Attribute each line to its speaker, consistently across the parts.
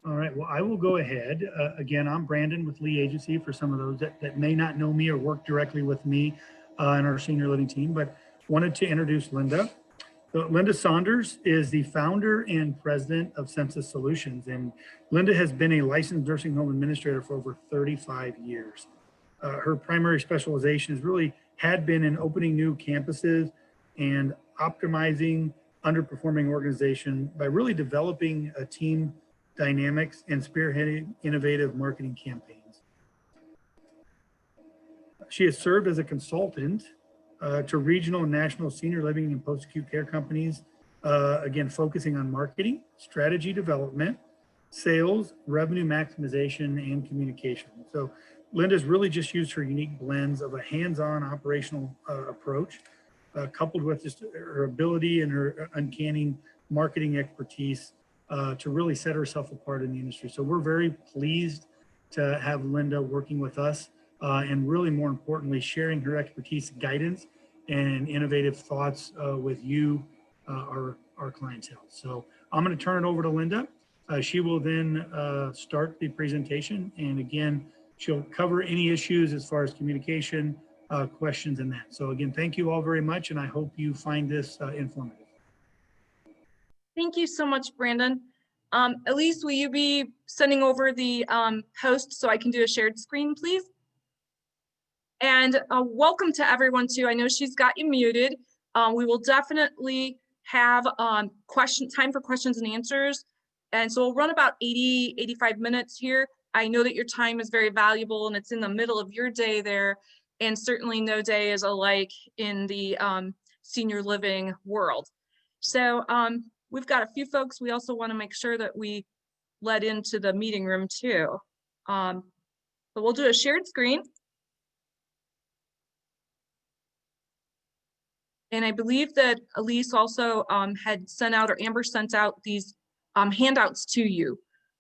Speaker 1: All right, well, I will go ahead. Again, I'm Brandon with Lee Agency for some of those that may not know me or work directly with me in our senior living team, but wanted to introduce Linda. So Linda Saunders is the founder and president of Census Solutions, and Linda has been a licensed nursing home administrator for over 35 years. Her primary specialization has really had been in opening new campuses and optimizing underperforming organization by really developing a team dynamics and spearheading innovative marketing campaigns. She has served as a consultant to regional and national senior living and post-acute care companies, again, focusing on marketing, strategy development, sales, revenue maximization, and communication. So Linda's really just used her unique blends of a hands-on operational approach, coupled with just her ability and her uncanny marketing expertise to really set herself apart in the industry. So we're very pleased to have Linda working with us and really more importantly, sharing her expertise, guidance, and innovative thoughts with you, our clientele. So I'm going to turn it over to Linda. She will then start the presentation. And again, she'll cover any issues as far as communication, questions and that. So again, thank you all very much. And I hope you find this informative.
Speaker 2: Thank you so much, Brandon. Elise, will you be sending over the host so I can do a shared screen, please? And welcome to everyone too. I know she's got you muted. We will definitely have time for questions and answers. And so we'll run about 85 minutes here. I know that your time is very valuable and it's in the middle of your day there. And certainly no day is alike in the senior living world. So we've got a few folks. We also want to make sure that we let into the meeting room too. But we'll do a shared screen. And I believe that Elise also had sent out, or Amber sent out these handouts to you,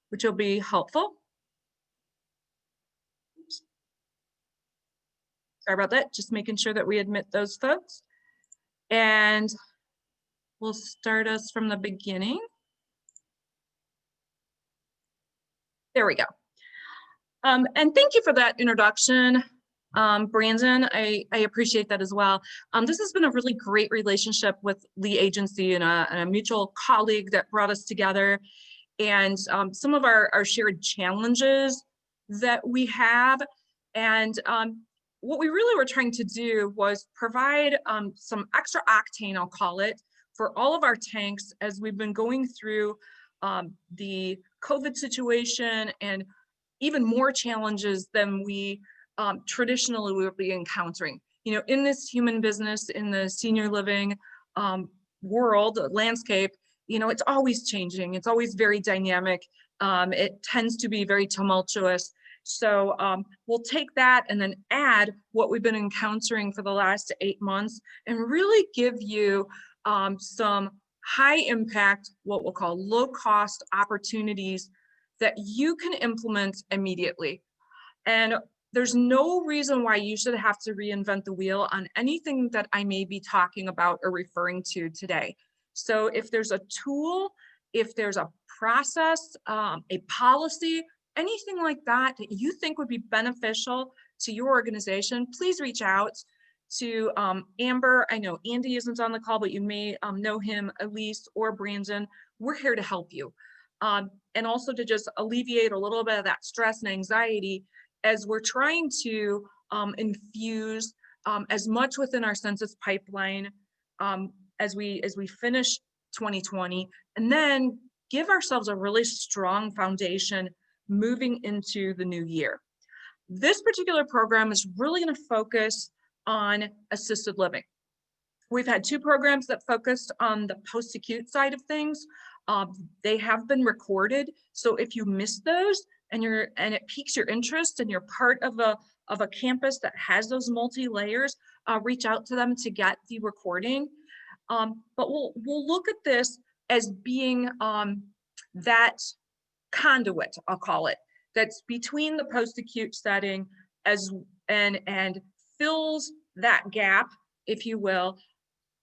Speaker 2: which will be helpful. Oops. Sorry about that, just making sure that we admit those folks. And we'll start us from the beginning. There we go. And thank you for that introduction, Brandon. I appreciate that as well. This has been a really great relationship with Lee Agency and a mutual colleague that brought us together, and some of our shared challenges that we have. And what we really were trying to do was provide some extra octane, I'll call it, for all of our tanks as we've been going through the COVID situation and even more challenges than we traditionally would be encountering. You know, in this human business, in the senior living world, landscape, you know, it's always changing. It's always very dynamic. It tends to be very tumultuous. So we'll take that and then add what we've been encountering for the last 8 months and really give you some high impact, what we'll call low cost opportunities that you can implement immediately. And there's no reason why you should have to reinvent the wheel on anything that I may be talking about or referring to today. So if there's a tool, if there's a process, a policy, anything like that that you think would be beneficial to your organization, please reach out to Amber. I know Andy isn't on the call, but you may know him, Elise or Brandon. We're here to help you. And also to just alleviate a little bit of that stress and anxiety as we're trying to infuse as much within our census pipeline as we finish 2020, and then give ourselves a really strong foundation moving into the new year. This particular program is really going to focus on assisted living. We've had 2 programs that focused on the post-acute side of things. They have been recorded, so if you missed those and it piques your interest and you're part of a campus that has those multi-layers, reach out to them to get the recording. But we'll look at this as being that conduit, I'll call it, that's between the post-acute setting and fills that gap, if you will,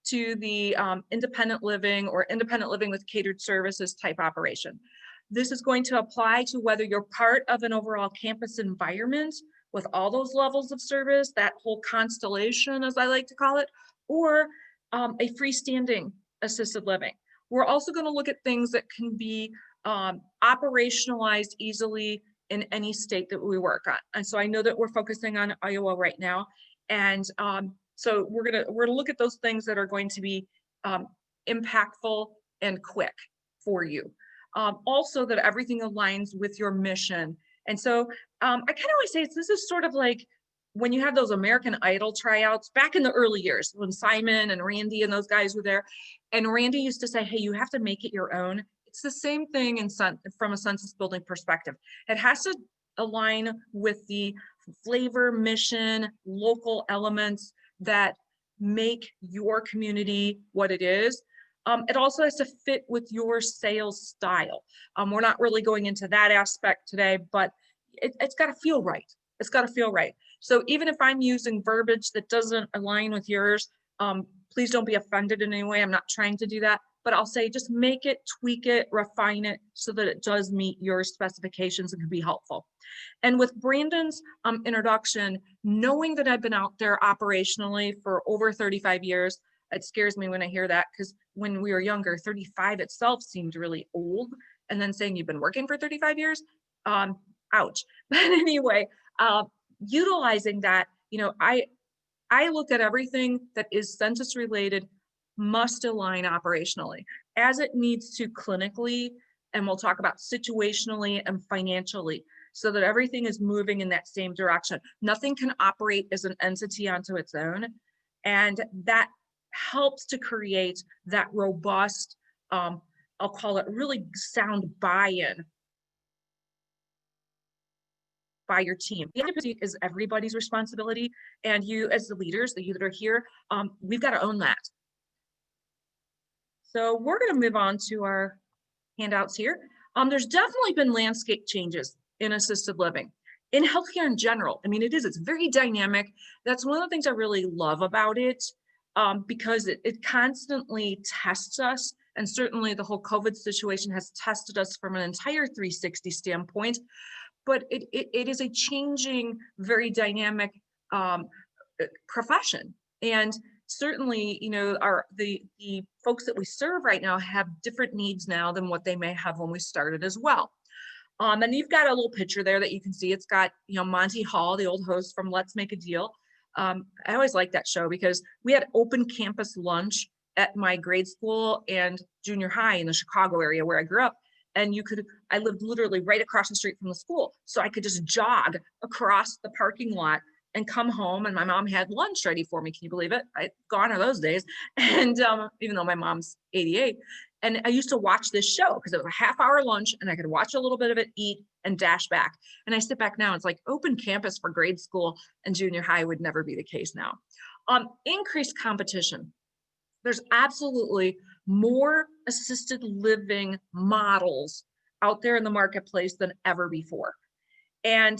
Speaker 2: to the independent living or independent living with catered services type operation. This is going to apply to whether you're part of an overall campus environment with all those levels of service, that whole constellation, as I like to call it, or a freestanding assisted living. We're also going to look at things that can be operationalized easily in any state that we work on. And so I know that we're focusing on Iowa right now. And so we're gonna look at those things that are going to be impactful and quick for you. Also that everything aligns with your mission. And so I kind of always say this is sort of like when you have those American Idol tryouts back in the early years when Simon and Randy and those guys were there. And Randy used to say, hey, you have to make it your own. It's the same thing from a census building perspective. It has to align with the flavor, mission, local elements that make your community what it is. It also has to fit with your sales style. We're not really going into that aspect today, but it's got to feel right. It's got to feel right. So even if I'm using verbiage that doesn't align with yours, please don't be offended in any way. I'm not trying to do that, but I'll say just make it, tweak it, refine it so that it does meet your specifications and can be helpful. And with Brandon's introduction, knowing that I've been out there operationally for over 35 years, it scares me when I hear that, because when we were younger, 35 itself seemed really old. And then saying you've been working for 35 years, ouch. But anyway, utilizing that, you know, I look at everything that is census related must align operationally as it needs to clinically, and we'll talk about situationally and financially, so that everything is moving in that same direction. Nothing can operate as an entity onto its own. And that helps to create that robust, I'll call it really sound buy-in by your team. The occupancy is everybody's responsibility. And you as the leaders, the you that are here, we've got to own that. So we're going to move on to our handouts here. There's definitely been landscape changes in assisted living, in healthcare in general. I mean, it's very dynamic. That's one of the things I really love about it, because it constantly tests us. And certainly the whole COVID situation has tested us from an entire 360 standpoint. But it is a changing, very dynamic profession. And certainly, you know, the folks that we serve right now have different needs now than what they may have when we started as well. And you've got a little picture there that you can see. It's got, you know, Monty Hall, the old host from Let's Make a Deal. I always liked that show because we had open campus lunch at my grade school and junior high in the Chicago area where I grew up. And I lived literally right across the street from the school. So I could just jog across the parking lot and come home, and my mom had lunch ready for me. Can you believe it? Gone are those days. And even though my mom's 88, and I used to watch this show because it was a half-hour lunch and I could watch a little bit of it, eat, and dash back. And I sit back now, it's like open campus for grade school and junior high would never be the case now. Increased competition. There's absolutely more assisted living models out there in the marketplace than ever before. And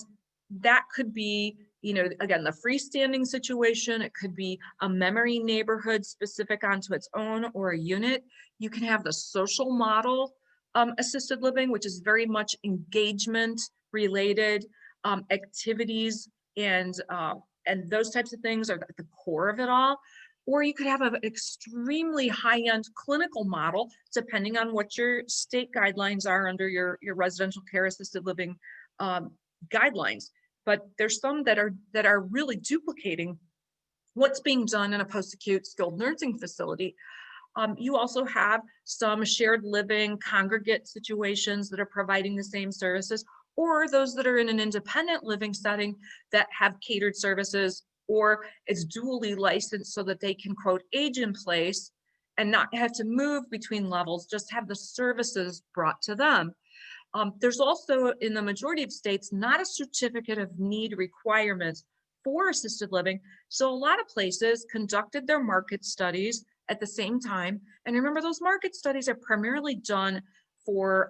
Speaker 2: that could be, you know, again, the freestanding situation. It could be a memory neighborhood specific onto its own or a unit. You can have the social model assisted living, which is very much engagement related activities, and those types of things are at the core of it all. Or you could have an extremely high-end clinical model, depending on what your state guidelines are under your residential care assisted living guidelines. But there's some that are really duplicating what's being done in a post-acute skilled nursing facility. You also have some shared living congregate situations that are providing the same services, or those that are in an independent living setting that have catered services, or it's dually licensed so that they can, quote, age in place and not have to move between levels, just have the services brought to them. There's also, in the majority of states, not a certificate of need requirement for assisted living. So a lot of places conducted their market studies at the same time. And remember, those market studies are primarily done for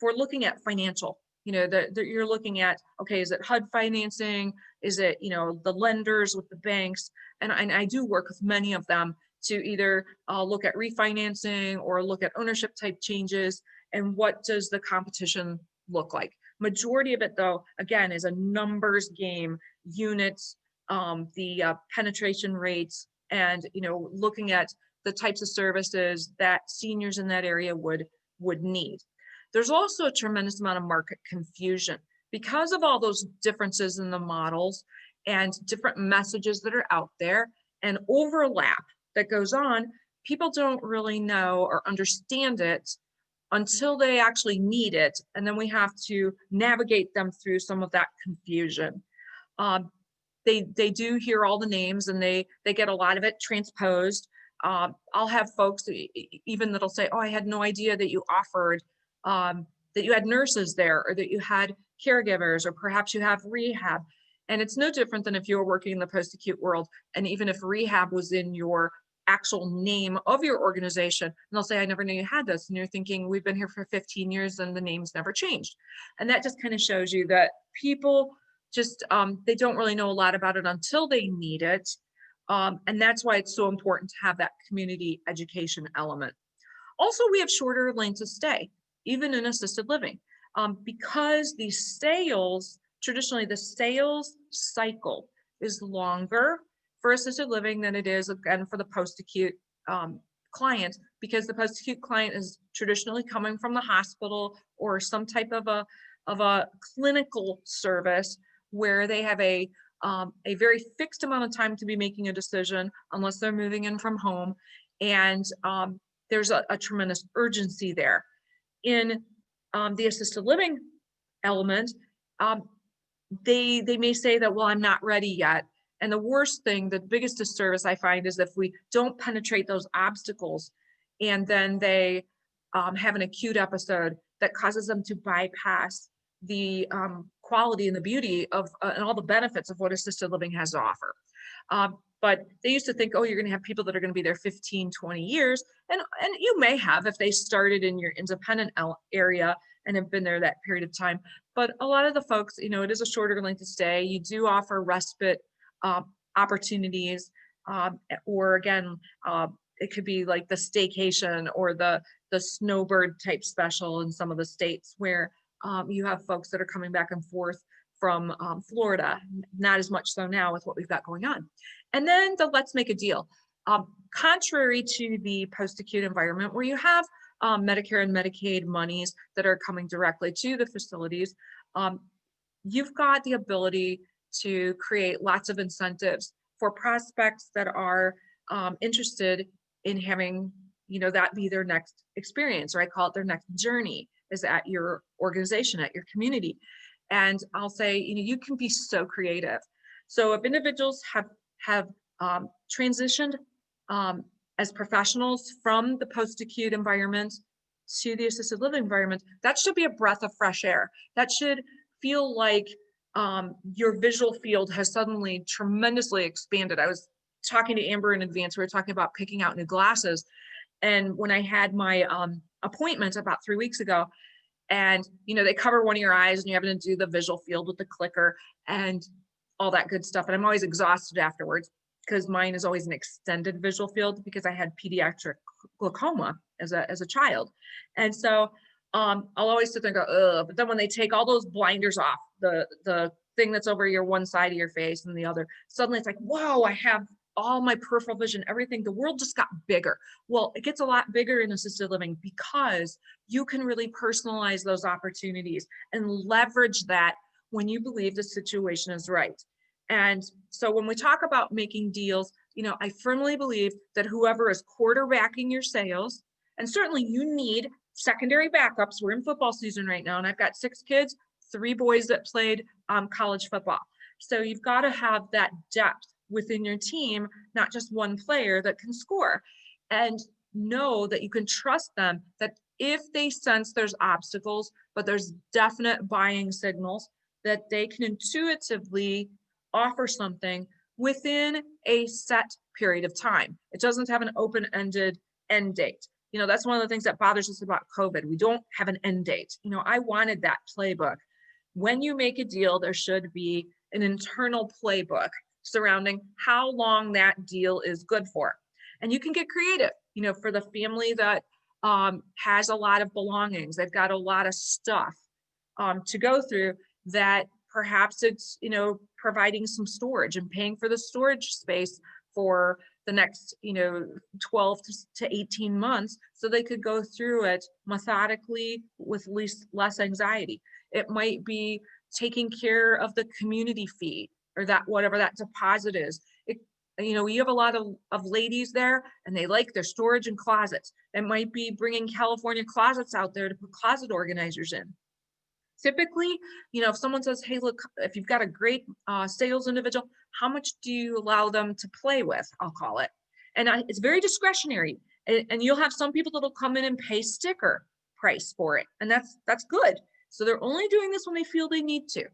Speaker 2: looking at financial. You know, you're looking at, okay, is it HUD financing? Is it, you know, the lenders with the banks? And I do work with many of them to either look at refinancing or look at ownership type changes. and what does the competition look like. Majority of it, though, again, is a numbers game, units, the penetration rates, and looking at the types of services that seniors in that area would need. There's also a tremendous amount of market confusion because of all those differences in the models and different messages that are out there and overlap that goes on. People don't really know or understand it until they actually need it, and then we have to navigate them through some of that confusion. They do hear all the names, and they get a lot of it transposed. I'll have folks even that'll say, "Oh, I had no idea that you offered, that you had nurses there, or that you had caregivers, or perhaps you have rehab." And it's no different than if you were working in the post-acute world, and even if rehab was in your actual name of your organization, and they'll say, "I never knew you had this," and you're thinking, "We've been here for 15 years and the name's never changed." And that just kind of shows you that people just they don't really know a lot about it until they need it, and that's why it's so important to have that community education element. Also, we have shorter lengths of stay, even in assisted living, because traditionally the sales cycle is longer for assisted living than it is, again, for the post-acute client, because the post-acute client is traditionally coming from the hospital or some type of a clinical service where they have a very fixed amount of time to be making a decision unless they're moving in from home, and there's a tremendous urgency there. In the assisted living element, they may say that, "Well, I'm not ready yet." And the worst thing, the biggest disservice I find, is if we don't penetrate those obstacles and then they have an acute episode that causes them to bypass the quality and the beauty of and all the benefits of what assisted living has to offer. But they used to think, "Oh, you're going to have people that are going to be there 15, 20 years. And you may have if they started in your independent area and have been there that period of time. But a lot of the folks, it is a shorter length of stay. You do offer respite opportunities, or again, it could be like the staycation or the snowbird type special in some of the states where you have folks that are coming back and forth from Florida, not as much so now with what we've got going on. And then the let's make a deal. Contrary to the post-acute environment where you have Medicare and Medicaid monies that are coming directly to the facilities, you've got the ability to create lots of incentives for prospects that are interested in having, that be their next experience, or I call it their next journey, is at your organization, at your community. And I'll say, you can be so creative. So if individuals have transitioned as professionals from the post-acute environment to the assisted living environment, that should be a breath of fresh air. That should feel like your visual field has suddenly tremendously expanded. I was talking to Amber in advance. We were talking about picking out new glasses. And when I had my appointment about 3 weeks ago, and they cover one of your eyes and you're having to do the visual field with the clicker and all that good stuff. And I'm always exhausted afterwards because mine is always an extended visual field because I had pediatric glaucoma as a child. And so I'll always sit there and go, ugh. But then when they take all those blinders off, the thing that's over your one side of your face and the other, suddenly it's like, whoa, I have all my peripheral vision, everything. The world just got bigger. Well, it gets a lot bigger in assisted living because you can really personalize those opportunities and leverage that when you believe the situation is right. And so when we talk about making deals, I firmly believe that whoever is quarterbacking your sales, and certainly you need secondary backups. We're in football season right now, and I've got 6 kids, 3 boys that played college football. So you've got to have that depth within your team, not just one player that can score, and know that you can trust them, that if they sense there's obstacles, but there's definite buying signals, that they can intuitively offer something within a set period of time. It doesn't have an open-ended end date. That's one of the things that bothers us about COVID. We don't have an end date. I wanted that playbook. When you make a deal, there should be an internal playbook surrounding how long that deal is good for. And you can get creative, for the family that has a lot of belongings. They've got a lot of stuff to go through, that perhaps it's, providing some storage and paying for the storage space for the next, 12 to 18 months, so they could go through it methodically with less anxiety. It might be taking care of the community fee, or that whatever that deposit is. You have a lot of ladies there, and they like their storage and closets. It might be bringing California closets out there to put closet organizers in. Typically, if someone says, hey, look, if you've got a great sales individual, how much do you allow them to play with? I'll call it. And it's very discretionary. And you'll have some people that'll come in and pay sticker price for it. And that's good. So they're only doing this when they feel they need to.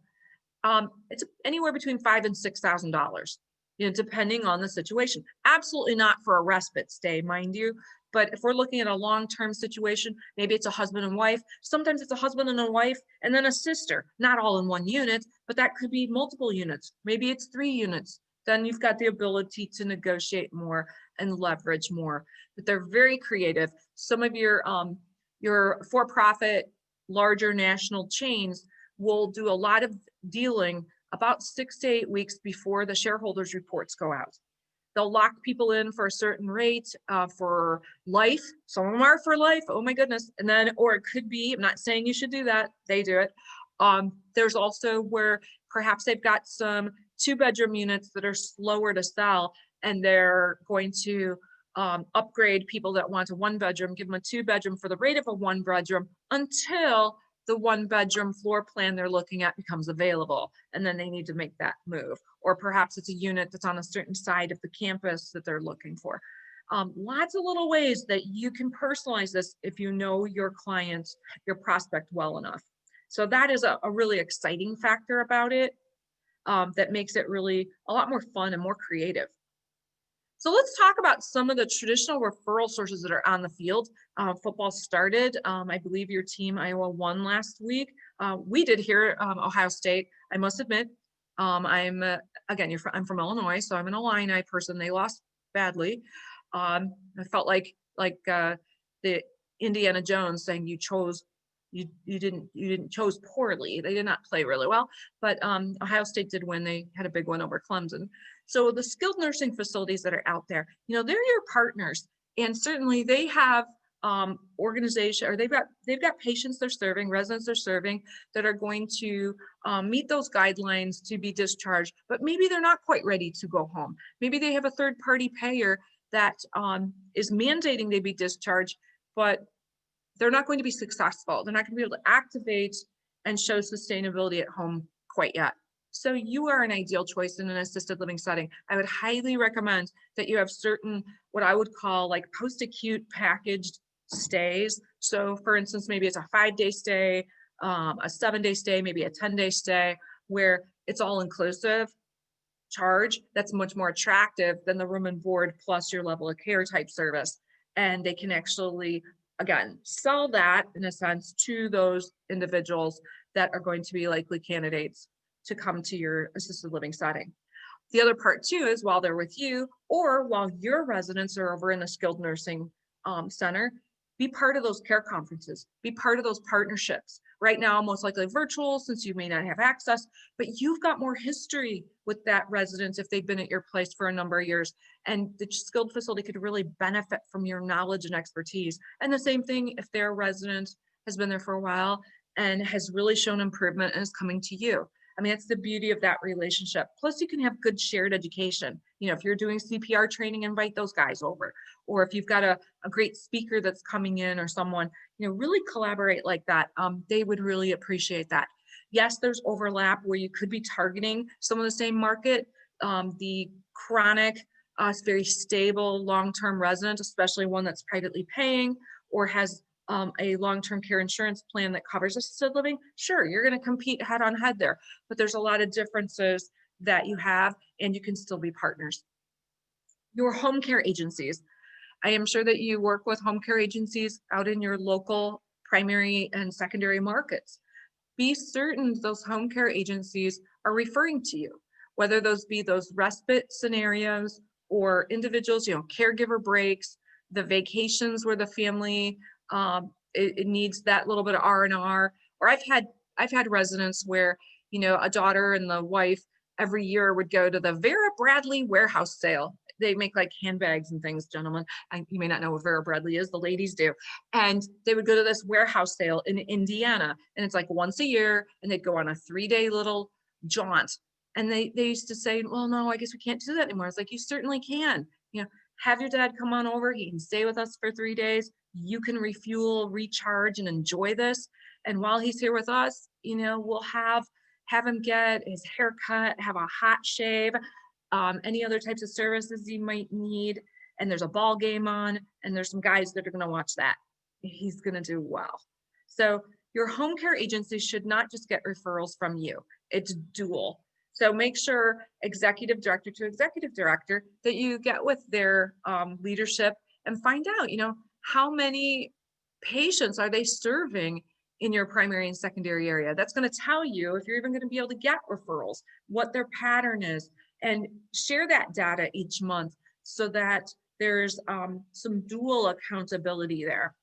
Speaker 2: It's anywhere between $5,000 and $6,000, depending on the situation. Absolutely not for a respite stay, mind you. But if we're looking at a long-term situation, maybe it's a husband and wife. Sometimes it's a husband and a wife and then a sister, not all in one unit, but that could be multiple units. Maybe it's 3 units. Then you've got the ability to negotiate more and leverage more. But they're very creative. Some of your for-profit, larger national chains will do a lot of dealing about 6 to 8 weeks before the shareholders reports go out. They'll lock people in for a certain rate for life. Some of them are for life. Oh my goodness. And then, or it could be, I'm not saying you should do that. They do it. There's also where perhaps they've got some 2-bedroom units that are slower to sell, and they're going to upgrade people that want a 1-bedroom, give them a 2-bedroom for the rate of a 1-bedroom until the 1-bedroom floor plan they're looking at becomes available, and then they need to make that move. Or perhaps it's a unit that's on a certain side of the campus that they're looking for. Lots of little ways that you can personalize this if you know your client, your prospect well enough. So that is a really exciting factor about it, that makes it really a lot more fun and more creative. So let's talk about some of the traditional referral sources that are on the field. Football started. I believe your team, Iowa, won last week. We did here at Ohio State. I must admit, I'm from Illinois, so I'm an Illini person. They lost badly. I felt like the Indiana Jones saying you didn't chose poorly. They did not play really well, but Ohio State did win. They had a big one over Clemson. So the skilled nursing facilities that are out there, they're your partners, and certainly they have organization, or they've got patients they're serving, residents they're serving, that are going to meet those guidelines to be discharged, but maybe they're not quite ready to go home. Maybe they have a third-party payer that is mandating they be discharged, but they're not going to be successful. They're not going to be able to activate and show sustainability at home quite yet. So you are an ideal choice in an assisted living setting. I would highly recommend that you have certain, what I would call like post-acute packaged stays. So for instance, maybe it's a 5-day stay, a 7-day stay, maybe a 10-day stay, where it's all inclusive charge. That's much more attractive than the room and board plus your level of care type service. And they can actually, again, sell that in a sense to those individuals that are going to be likely candidates to come to your assisted living setting. The other part too is while they're with you, or while your residents are over in a skilled nursing center, be part of those care conferences, be part of those partnerships. Right now, most likely virtual, since you may not have access, but you've got more history with that resident if they've been at your place for a number of years, and the skilled facility could really benefit from your knowledge and expertise. And the same thing if their resident has been there for a while and has really shown improvement and is coming to you. I mean, it's the beauty of that relationship. Plus, you can have good shared education. If you're doing CPR training, invite those guys over. Or if you've got a great speaker that's coming in, or someone, really collaborate like that. They would really appreciate that. Yes, there's overlap where you could be targeting some of the same market. The chronic, very stable, long-term resident, especially one that's privately paying or has a long-term care insurance plan that covers assisted living, sure, you're going to compete head on head there, but there's a lot of differences that you have, and you can still be partners. Your home care agencies. I am sure that you work with home care agencies out in your local primary and secondary markets. Be certain those home care agencies are referring to you, whether those be those respite scenarios or individuals, caregiver breaks, the vacations where the family It needs that little bit of R&R. Or I've had residents where, you know, a daughter and the wife every year would go to the Vera Bradley warehouse sale. They make like handbags and things, gentlemen. You may not know what Vera Bradley is, the ladies do. And they would go to this warehouse sale in Indiana, and it's like once a year, and they'd go on a 3-day little jaunt. And they used to say, well, no, I guess we can't do that anymore. It's like, you certainly can. You know, have your dad come on over. He can stay with us for 3 days. You can refuel, recharge, and enjoy this. And while he's here with us, you know, we'll have him get his hair cut, have a hot shave, any other types of services you might need. And there's a ball game on, and there's some guys that are going to watch that. He's going to do well. So your home care agency should not just get referrals from you. It's dual. So make sure executive director to executive director that you get with their leadership and find out, you know, how many patients are they serving in your primary and secondary area. That's going to tell you if you're even going to be able to get referrals, what their pattern is, and share that data each month so that there's some dual accountability there.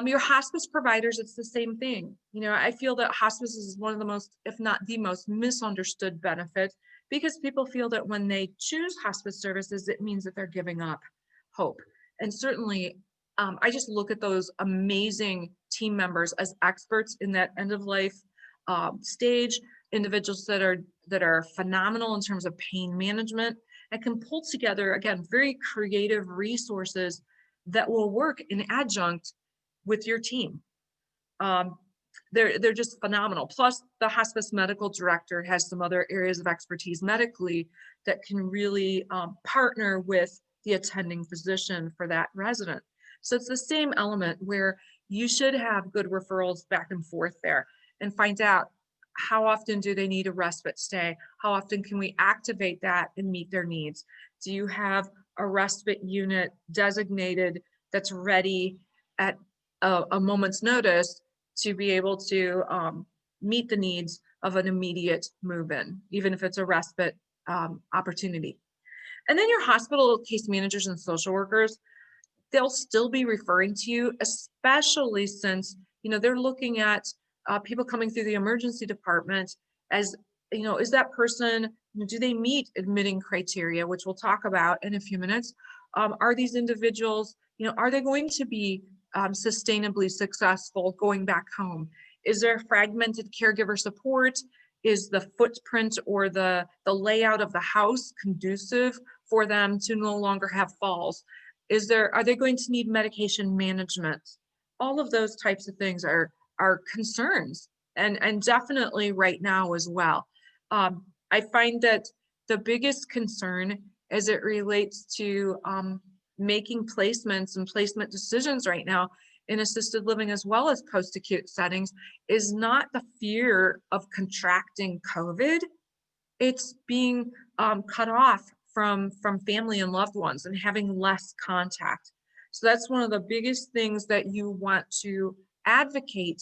Speaker 2: Your hospice providers, it's the same thing. You know, I feel that hospice is one of the most, if not the most misunderstood benefit, because people feel that when they choose hospice services, it means that they're giving up hope. And certainly, I just look at those amazing team members as experts in that end of life stage, individuals that are phenomenal in terms of pain management and can pull together, again, very creative resources that will work in adjunct with your team. They're just phenomenal. Plus, the hospice medical director has some other areas of expertise medically that can really partner with the attending physician for that resident. So it's the same element where you should have good referrals back and forth there and find out how often do they need a respite stay? How often can we activate that and meet their needs? Do you have a respite unit designated that's ready at a moment's notice to be able to meet the needs of an immediate move-in, even if it's a respite opportunity? And then your hospital case managers and social workers, they'll still be referring to you, especially since, you know, they're looking at people coming through the emergency department as, you know, is that person, do they meet admitting criteria, which we'll talk about in a few minutes? Are these individuals, you know, are they going to be sustainably successful going back home? Is there fragmented caregiver support? Is the footprint or the layout of the house conducive for them to no longer have falls? Are they going to need medication management? All of those types of things are concerns, and definitely right now as well. I find that the biggest concern as it relates to making placements and placement decisions right now in assisted living as well as post-acute settings is not the fear of contracting COVID. It's being cut off from family and loved ones and having less contact. So that's one of the biggest things that you want to advocate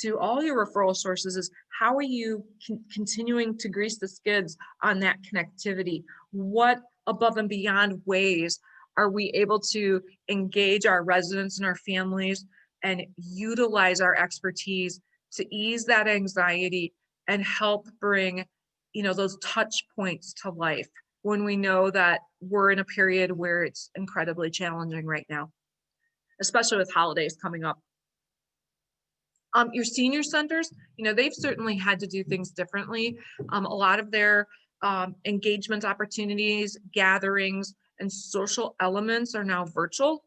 Speaker 2: to all your referral sources is how are you continuing to grease the skids on that connectivity? What above and beyond ways are we able to engage our residents and our families and utilize our expertise to ease that anxiety and help bring, you know, those touch points to life when we know that we're in a period where it's incredibly challenging right now, especially with holidays coming up. Your senior centers, you know, they've certainly had to do things differently. A lot of their engagement opportunities, gatherings, and social elements are now virtual.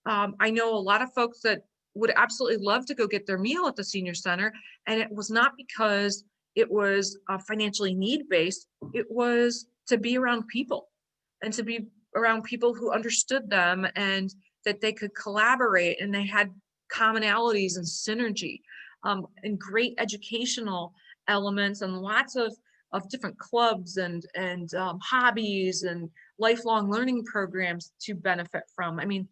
Speaker 2: I know a lot of folks that would absolutely love to go get their meal at the senior center, and it was not because it was financially need-based, it was to be around people and to be around people who understood them and that they could collaborate and they had commonalities and synergy, and great educational elements and lots of different clubs and hobbies and lifelong learning programs to benefit from. I mean,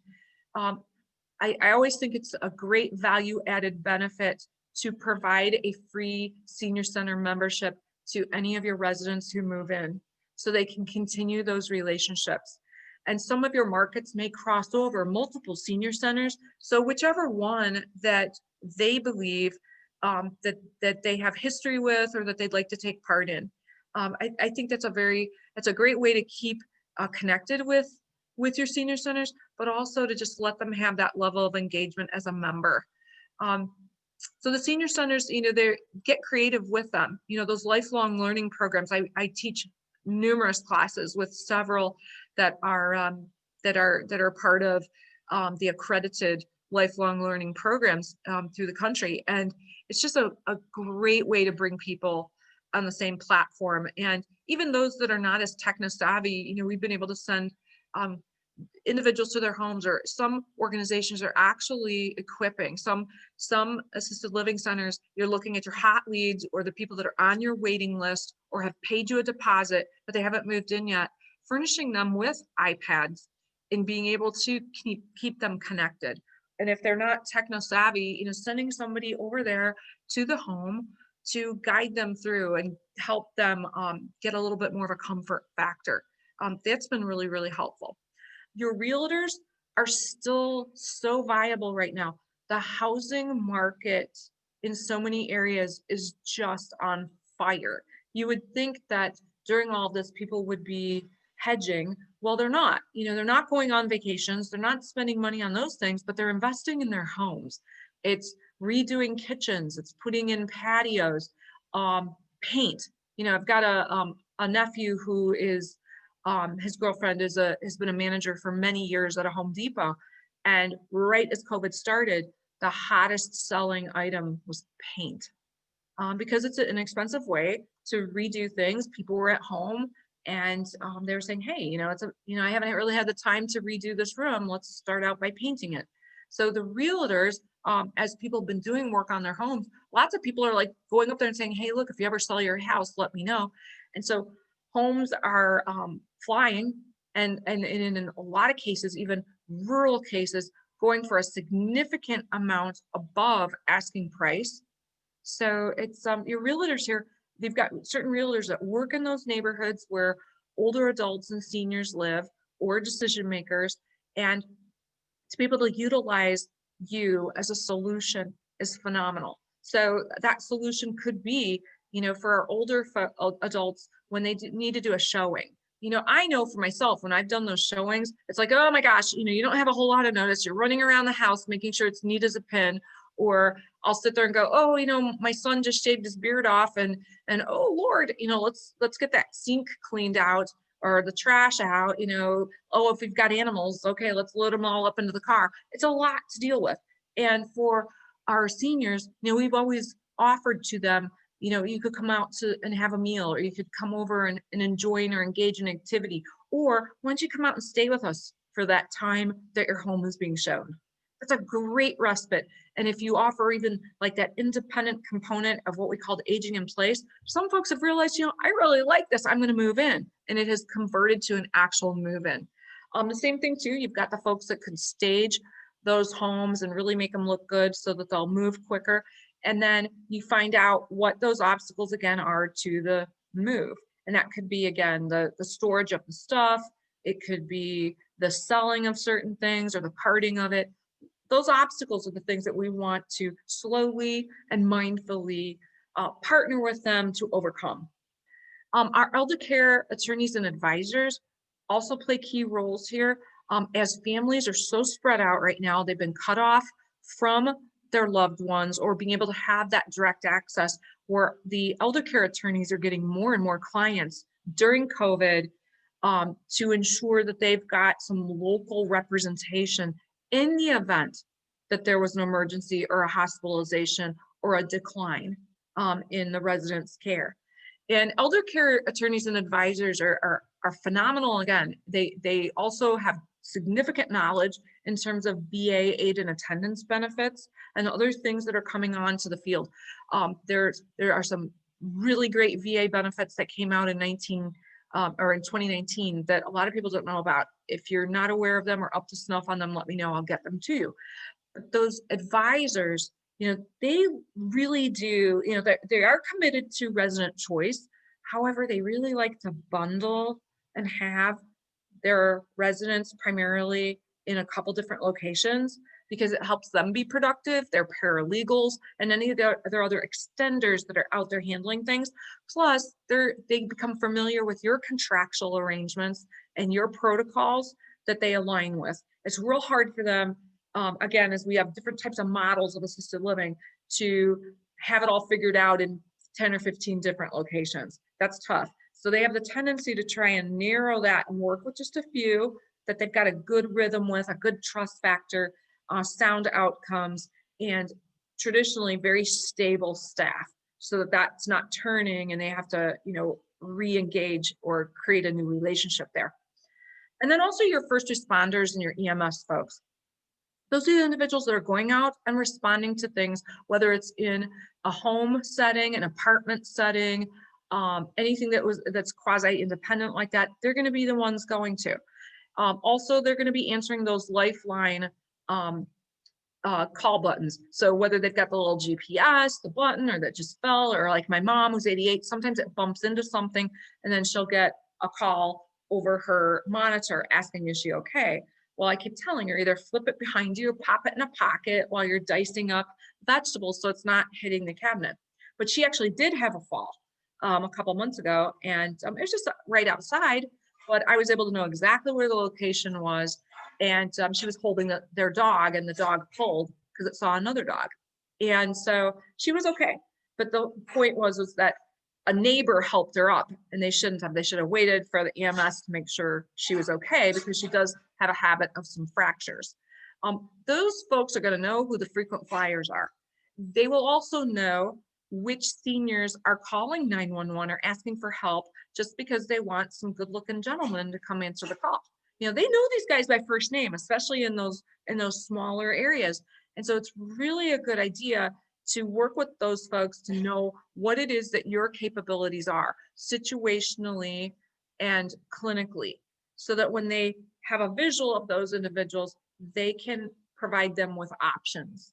Speaker 2: I always think it's a great value added benefit to provide a free senior center membership to any of your residents who move in so they can continue those relationships. And some of your markets may cross over multiple senior centers. So whichever one that they believe that they have history with or that they'd like to take part in. I think that's a great way to keep connected with your senior centers, but also to just let them have that level of engagement as a member. So the senior centers, they get creative with them. Those lifelong learning programs. I teach numerous classes with several that are part of the accredited lifelong learning programs through the country, and it's just a great way to bring people on the same platform. And even those that are not as techno savvy, we've been able to send individuals to their homes, or some organizations are actually equipping some assisted living centers. You're looking at your hot leads or the people that are on your waiting list or have paid you a deposit, but they haven't moved in yet, furnishing them with iPads and being able to keep them connected. And if they're not techno savvy, sending somebody over there to the home to guide them through and help them get a little bit more of a comfort factor. That's been really, really helpful. Your realtors are still so viable right now. The housing market in so many areas is just on fire. You would think that during all this, people would be hedging. Well, they're not. They're not going on vacations. They're not spending money on those things, but they're investing in their homes. It's redoing kitchens. It's putting in patios, paint. I've got a nephew who is his girlfriend has been a manager for many years at a Home Depot. And right as COVID started, the hottest selling item was paint, because it's an expensive way to redo things. People were at home and they were saying, hey, I haven't really had the time to redo this room. Let's start out by painting it. So the realtors, as people have been doing work on their homes, lots of people are like going up there and saying, hey, look, if you ever sell your house, let me know. And so homes are flying, and in a lot of cases, even rural cases, going for a significant amount above asking price. So it's your realtors here, they've got certain realtors that work in those neighborhoods where older adults and seniors live, or decision makers, and to be able to utilize you as a solution is phenomenal. So that solution could be, for our older adults when they need to do a showing. I know for myself, when I've done those showings, it's like, oh my gosh, you don't have a whole lot of notice. You're running around the house, making sure it's neat as a pin. Or I'll sit there and go, oh, my son just shaved his beard off, and oh Lord, let's get that sink cleaned out or the trash out. Oh, if we've got animals, okay, let's load them all up into the car. It's a lot to deal with. And for our seniors, we've always offered to them, you could come out and have a meal, or you could come over and enjoy or engage in activity, or why don't you come out and stay with us for that time that your home is being shown. That's a great respite. And if you offer even like that independent component of what we call aging in place, some folks have realized, I really like this, I'm going to move in. And it has converted to an actual move in. The same thing too, you've got the folks that could stage those homes and really make them look good so that they'll move quicker. And then you find out what those obstacles again are to the move. And that could be, again, the storage of the stuff. It could be the selling of certain things or the parting of it. Those obstacles are the things that we want to slowly and mindfully partner with them to overcome. Our elder care attorneys and advisors also play key roles here. As families are so spread out right now, they've been cut off from their loved ones or being able to have that direct access, where the elder care attorneys are getting more and more clients during COVID to ensure that they've got some local representation in the event that there was an emergency or a hospitalization or a decline in the resident's care. And elder care attorneys and advisors are phenomenal. Again, they also have significant knowledge in terms of VA aid and attendance benefits and other things that are coming on to the field. There are some really great VA benefits that came out in 2019 that a lot of people don't know about. If you're not aware of them or up to snuff on them, let me know, I'll get them to you. But those advisors, they really do, they are committed to resident choice. However, they really like to bundle and have their residents primarily in a couple different locations because it helps them be productive, their paralegals, and any of their other extenders that are out there handling things. Plus, they become familiar with your contractual arrangements and your protocols that they align with. It's real hard for them, again, as we have different types of models of assisted living, to have it all figured out in 10 or 15 different locations. That's tough. So they have the tendency to try and narrow that and work with just a few that they've got a good rhythm with, a good trust factor, sound outcomes, and traditionally very stable staff, so that that's not turning and they have to, re-engage or create a new relationship there. And then also your first responders and your EMS folks. Those are the individuals that are going out and responding to things, whether it's in a home setting, an apartment setting, anything that's quasi-independent like that. They're going to be the ones going to. Also, they're going to be answering those lifeline call buttons. So whether they've got the little GPS, the button, or that just fell, or like my mom who's 88, sometimes it bumps into something and then she'll get a call over her monitor asking, is she okay? Well, I keep telling her, either flip it behind you or pop it in a pocket while you're dicing up vegetables so it's not hitting the cabinet. But she actually did have a fall a couple months ago, and it was just right outside, but I was able to know exactly where the location was. And she was holding their dog, and the dog pulled because it saw another dog. And so she was okay. But the point was that a neighbor helped her up, and they shouldn't have. They should have waited for the EMS to make sure she was okay, because she does have a habit of some fractures. Those folks are going to know who the frequent flyers are. They will also know which seniors are calling 911 or asking for help just because they want some good looking gentlemen to come answer the call. They know these guys by first name, especially in those smaller areas. And so it's really a good idea to work with those folks to know what it is that your capabilities are situationally and clinically, so that when they have a visual of those individuals, they can provide them with options.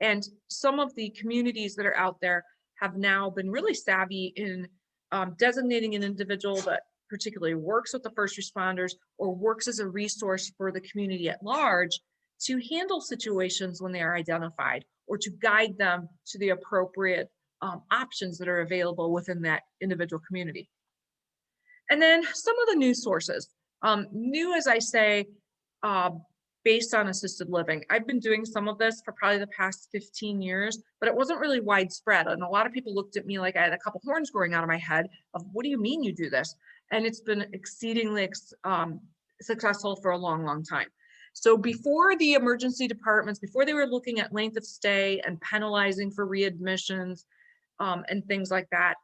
Speaker 2: And some of the communities that are out there have now been really savvy in designating an individual that particularly works with the first responders or works as a resource for the community at large to handle situations when they are identified, or to guide them to the appropriate options that are available within that individual community. And then some of the news sources. New, as I say, based on assisted living. I've been doing some of this for probably the past 15 years, but it wasn't really widespread. And a lot of people looked at me like I had a couple horns growing out of my head of, what do you mean you do this? And it's been exceedingly successful for a long, long time. So before the emergency departments, before they were looking at length of stay and penalizing for readmissions and things like that,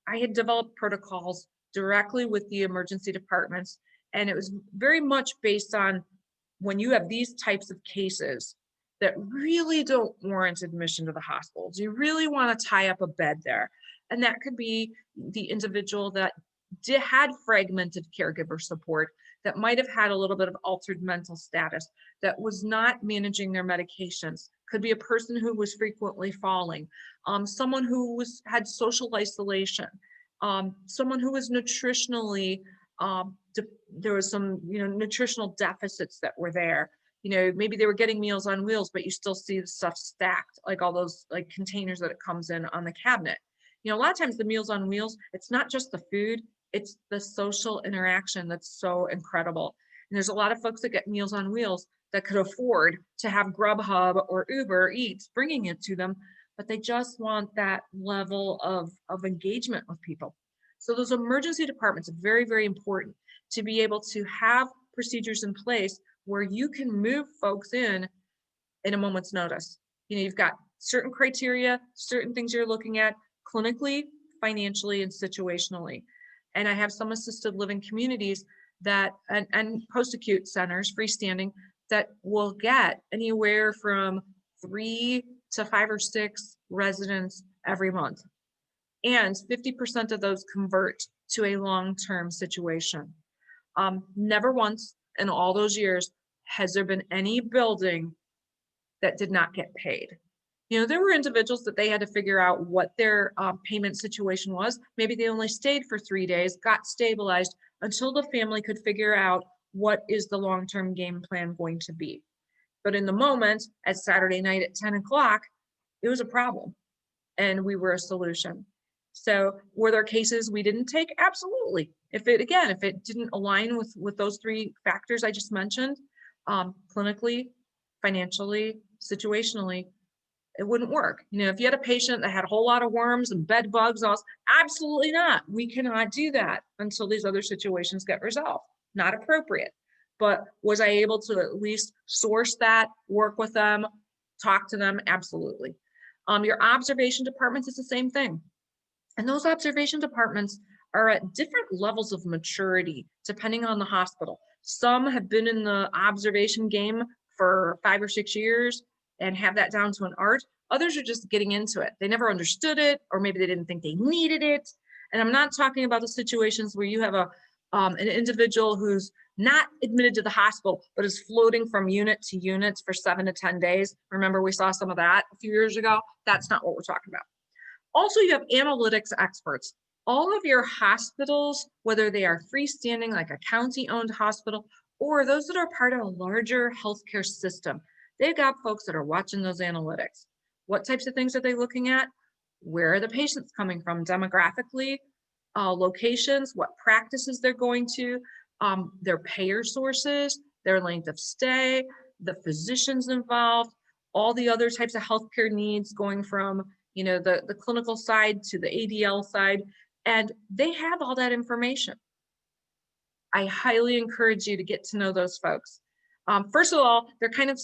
Speaker 2: I had developed protocols directly with the emergency departments. And it was very much based on, when you have these types of cases that really don't warrant admission to the hospital, do you really want to tie up a bed there? And that could be the individual that had fragmented caregiver support, that might have had a little bit of altered mental status, that was not managing their medications. Could be a person who was frequently falling, someone who had social isolation, someone who was nutritionally, there was some, nutritional deficits that were there. Maybe they were getting Meals on Wheels, but you still see the stuff stacked, like all those like containers that it comes in on the cabinet. A lot of times the Meals on Wheels, it's not just the food, it's the social interaction that's so incredible. And there's a lot of folks that get Meals on Wheels that could afford to have Grubhub or Uber Eats bringing it to them, but they just want that level of engagement with people. So those emergency departments are very, very important to be able to have procedures in place where you can move folks in a moment's notice. You've got certain criteria, certain things you're looking at clinically, financially, and situationally. And I have some assisted living communities that, and post-acute centers, freestanding, that will get anywhere from 3 to 5 or 6 residents every month. And 50% of those convert to a long-term situation. Never once in all those years has there been any building that did not get paid. There were individuals that they had to figure out what their payment situation was. Maybe they only stayed for 3 days, got stabilized until the family could figure out what is the long-term game plan going to be? But in the moment, at Saturday night at 10 o'clock, it was a problem and we were a solution. So were there cases we didn't take? Absolutely. If it didn't align with those three factors I just mentioned, clinically, financially, situationally, it wouldn't work. You know, if you had a patient that had a whole lot of worms and bed bugs, absolutely not. We cannot do that until these other situations get resolved. Not appropriate. But was I able to at least source that, work with them, talk to them? Absolutely. Your observation departments is the same thing. And those observation departments are at different levels of maturity, depending on the hospital. Some have been in the observation game for 5 or 6 years and have that down to an art. Others are just getting into it. They never understood it, or maybe they didn't think they needed it. And I'm not talking about the situations where you have an individual who's not admitted to the hospital, but is floating from unit to unit for 7 to 10 days. Remember, we saw some of that a few years ago. That's not what we're talking about. Also, you have analytics experts. All of your hospitals, whether they are freestanding, like a county-owned hospital, or those that are part of a larger healthcare system, they've got folks that are watching those analytics. What types of things are they looking at? Where are the patients coming from demographically, locations, what practices they're going to, their payer sources, their length of stay, the physicians involved, all the other types of healthcare needs going from, you know, the clinical side to the ADL side, and they have all that information. I highly encourage you to get to know those folks. First of all, they're kind of,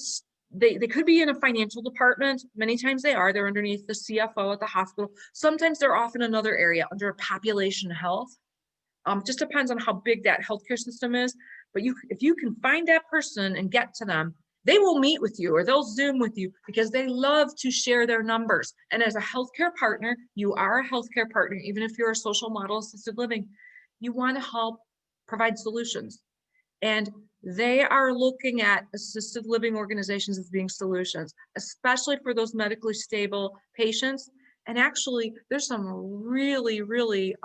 Speaker 2: they could be in a financial department. Many times they are. They're underneath the CFO at the hospital. Sometimes they're off in another area under population health. Just depends on how big that healthcare system is. But if you can find that person and get to them, they will meet with you or they'll Zoom with you because they love to share their numbers. And as a healthcare partner, you are a healthcare partner, even if you're a social model assisted living, you want to help provide solutions. And they are looking at assisted living organizations as being solutions, especially for those medically stable patients. And actually, there's some really, really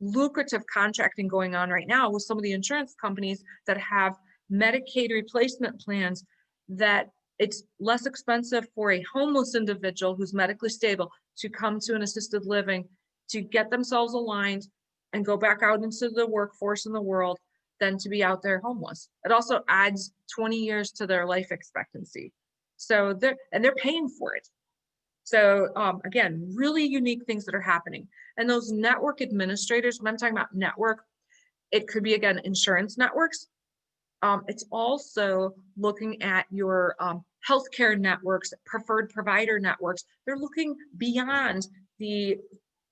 Speaker 2: lucrative contracting going on right now with some of the insurance companies that have Medicaid replacement plans that it's less expensive for a homeless individual who's medically stable to come to an assisted living to get themselves aligned and go back out into the workforce in the world than to be out there homeless. It also adds 20 years to their life expectancy. So they're paying for it. So again, really unique things that are happening. And those network administrators, when I'm talking about network, it could be, again, insurance networks. It's also looking at your healthcare networks, preferred provider networks. They're looking beyond the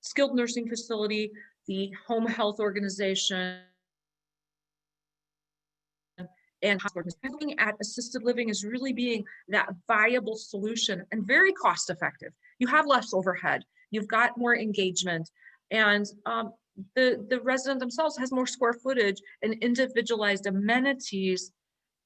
Speaker 2: skilled nursing facility, the home health organization, and looking at assisted living as really being that viable solution and very cost effective. You have less overhead, you've got more engagement, and the resident themselves has more square footage and individualized amenities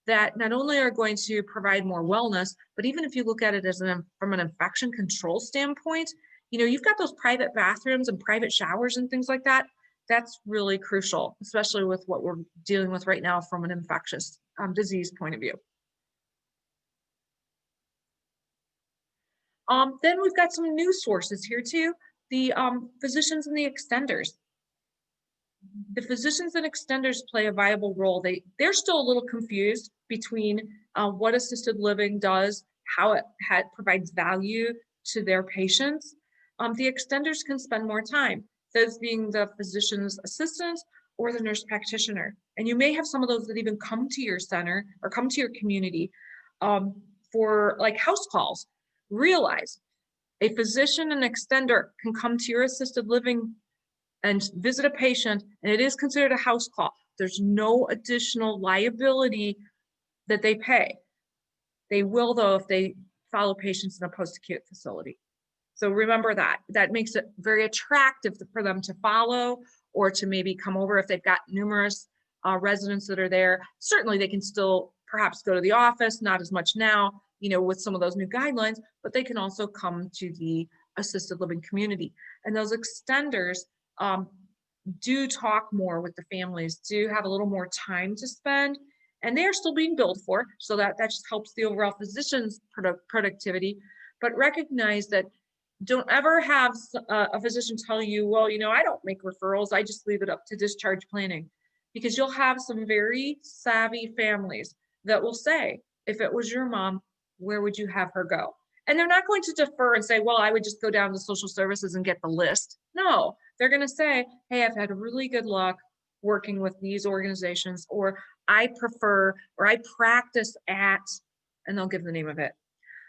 Speaker 2: that not only are going to provide more wellness, but even if you look at it as from an infection control standpoint, you know, you've got those private bathrooms and private showers and things like that. That's really crucial, especially with what we're dealing with right now from an infectious disease point of view. Then we've got some news sources here too, the physicians and the extenders. The physicians and extenders play a viable role. They're still a little confused between what assisted living does, how it provides value to their patients. The extenders can spend more time, those being the physician's assistant or the nurse practitioner. And you may have some of those that even come to your center or come to your community for like house calls. Realize a physician and extender can come to your assisted living and visit a patient, and it is considered a house call. There's no additional liability that they pay. They will, though, if they follow patients in a post-acute facility. So remember that. That makes it very attractive for them to follow or to maybe come over if they've got numerous residents that are there. Certainly, they can still perhaps go to the office, not as much now, you know, with some of those new guidelines, but they can also come to the assisted living community. And those extenders do talk more with the families, do have a little more time to spend and they are still being billed for. So that just helps the overall physician's productivity. But recognize that don't ever have a physician tell you, well, I don't make referrals. I just leave it up to discharge planning, because you'll have some very savvy families that will say, if it was your mom, where would you have her go? And they're not going to defer and say, well, I would just go down to social services and get the list. No, they're going to say, hey, I've had really good luck working with these organizations, or I prefer, or I practice at, and they'll give the name of it.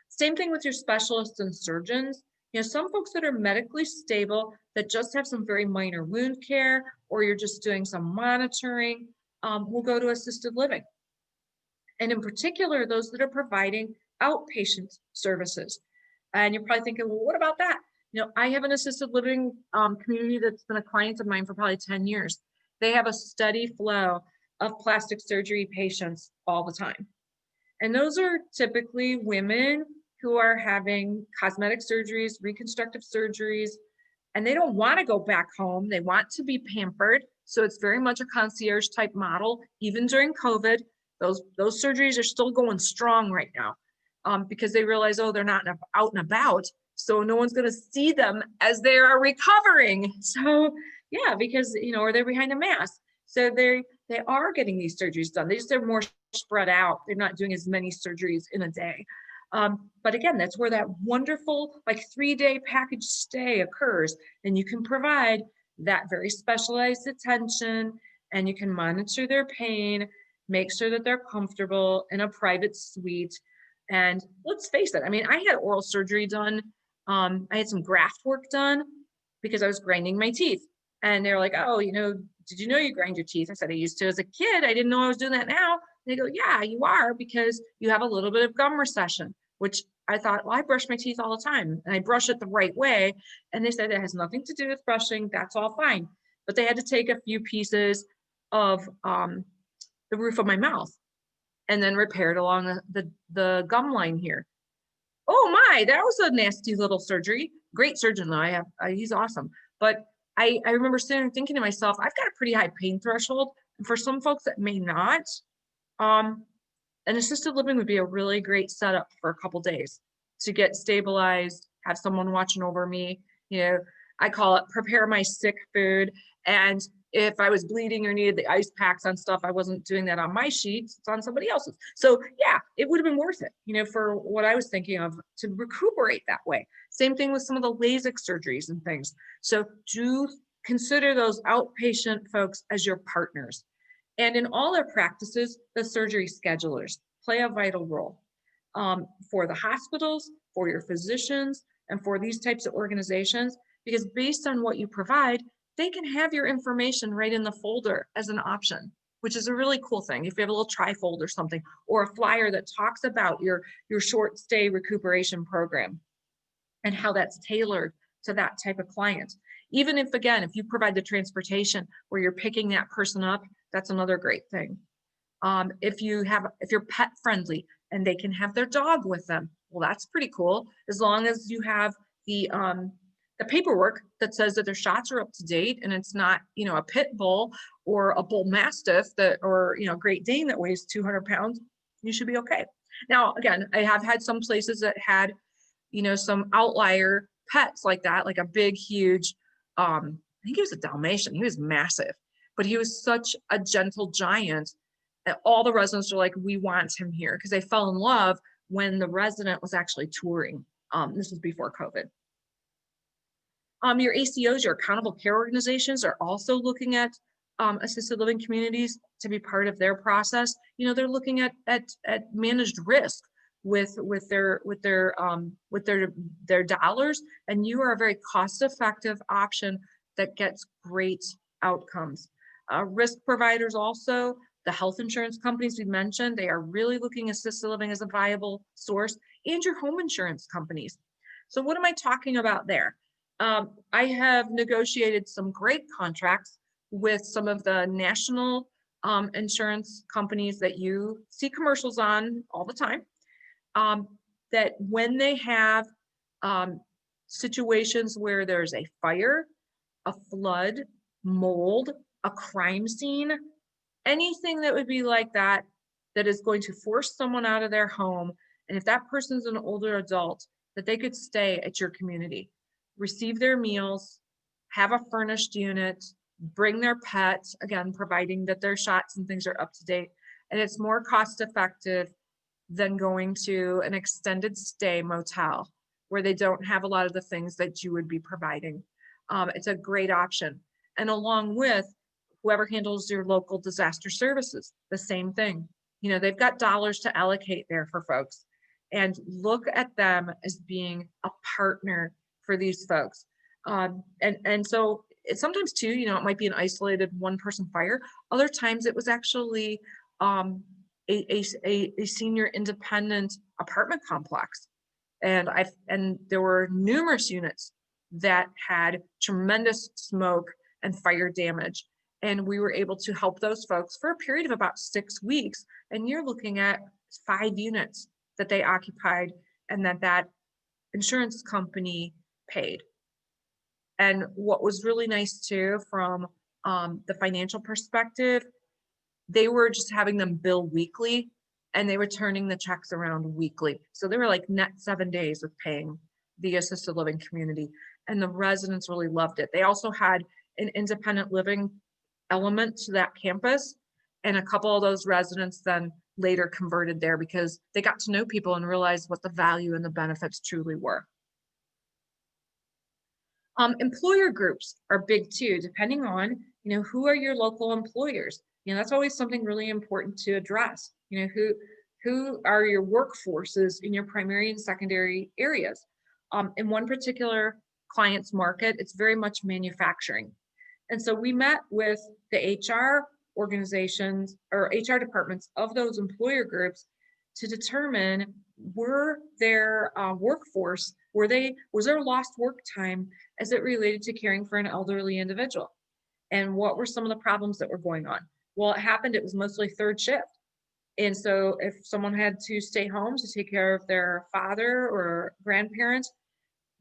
Speaker 2: Same thing with your specialists and surgeons. Some folks that are medically stable that just have some very minor wound care, or you're just doing some monitoring, will go to assisted living. And in particular, those that are providing outpatient services. And you're probably thinking, well, what about that? I have an assisted living community that's been a client of mine for probably 10 years. They have a steady flow of plastic surgery patients all the time. And those are typically women who are having cosmetic surgeries, reconstructive surgeries, and they don't want to go back home. They want to be pampered. So it's very much a concierge type model. Even during COVID, those surgeries are still going strong right now, because they realize, oh, they're not out and about. So no one's going to see them as they are recovering. So yeah, because, or they're behind a mask. So they are getting these surgeries done. They're more spread out. They're not doing as many surgeries in a day. But again, that's where that wonderful 3-day package stay occurs. And you can provide that very specialized attention, and you can monitor their pain, make sure that they're comfortable in a private suite. And let's face it, I had oral surgery done. I had some graft work done because I was grinding my teeth. And they're like, oh, did you know you grind your teeth? I said, I used to as a kid. I didn't know I was doing that now. And they go, yeah, you are, because you have a little bit of gum recession, which I thought, well, I brush my teeth all the time and I brush it the right way. And they said it has nothing to do with brushing. That's all fine. But they had to take a few pieces of the roof of my mouth and then repair it along the gum line here. Oh my, that was a nasty little surgery. Great surgeon though. He's awesome. But I remember sitting and thinking to myself, I've got a pretty high pain threshold. And for some folks that may not, an assisted living would be a really great setup for a couple days to get stabilized, have someone watching over me. I call it prepare my sick food. And if I was bleeding or needed the ice packs on stuff, I wasn't doing that on my sheets, it's on somebody else's. So yeah, it would have been worth it, for what I was thinking of, to recuperate that way. Same thing with some of the LASIK surgeries and things. So do consider those outpatient folks as your partners. And in all their practices, the surgery schedulers play a vital role for the hospitals, for your physicians, and for these types of organizations, because based on what you provide, they can have your information right in the folder as an option, which is a really cool thing. If you have a little trifold or something, or a flyer that talks about your short stay recuperation program and how that's tailored to that type of client. Even if, again, if you provide the transportation where you're picking that person up, that's another great thing. If you're pet friendly and they can have their dog with them, well, that's pretty cool. As long as you have the paperwork that says that their shots are up to date and it's not, a pit bull or a bull mastiff or Great Dane that weighs 200 pounds, you should be okay. Now, again, I have had some places that had, some outlier pets like that, like a big, huge, I think he was a Dalmatian. He was massive, but he was such a gentle giant. And all the residents were like, we want him here, because they fell in love when the resident was actually touring. This was before COVID. Your ACOs, your accountable care organizations, are also looking at assisted living communities to be part of their process. They're looking at managed risk with their dollars, and you are a very cost-effective option that gets great outcomes. Risk providers also, the health insurance companies we mentioned, they are really looking at assisted living as a viable source, and your home insurance companies. So what am I talking about there? I have negotiated some great contracts with some of the national insurance companies that you see commercials on all the time, that when they have situations where there's a fire, a flood, mold, a crime scene, anything that would be like that, that is going to force someone out of their home. And if that person's an older adult, that they could stay at your community, receive their meals, have a furnished unit, bring their pets, again, providing that their shots and things are up to date. And it's more cost effective than going to an extended stay motel where they don't have a lot of the things that you would be providing. It's a great option. And along with whoever handles your local disaster services, the same thing. You know, they've got dollars to allocate there for folks, and look at them as being a partner for these folks. And so it's sometimes too, you know, it might be an isolated one person fire. Other times it was actually a senior independent apartment complex. And there were numerous units that had tremendous smoke and fire damage. And we were able to help those folks for a period of about 6 weeks. And you're looking at 5 units that they occupied and that insurance company paid. And what was really nice too, from the financial perspective, they were just having them bill weekly, and they were turning the checks around weekly. So they were like net 7 days of paying the assisted living community, and the residents really loved it. They also had an independent living element to that campus, and a couple of those residents then later converted there because they got to know people and realized what the value and the benefits truly were. Employer groups are big too, depending on, you know, who are your local employers. You know, that's always something really important to address. You know, who are your workforces in your primary and secondary areas. In one particular client's market, it's very much manufacturing. And so we met with the HR organizations or HR departments of those employer groups to determine, were their workforce, was there lost work time as it related to caring for an elderly individual? And what were some of the problems that were going on? Well, it was mostly third shift. And so if someone had to stay home to take care of their father or grandparents,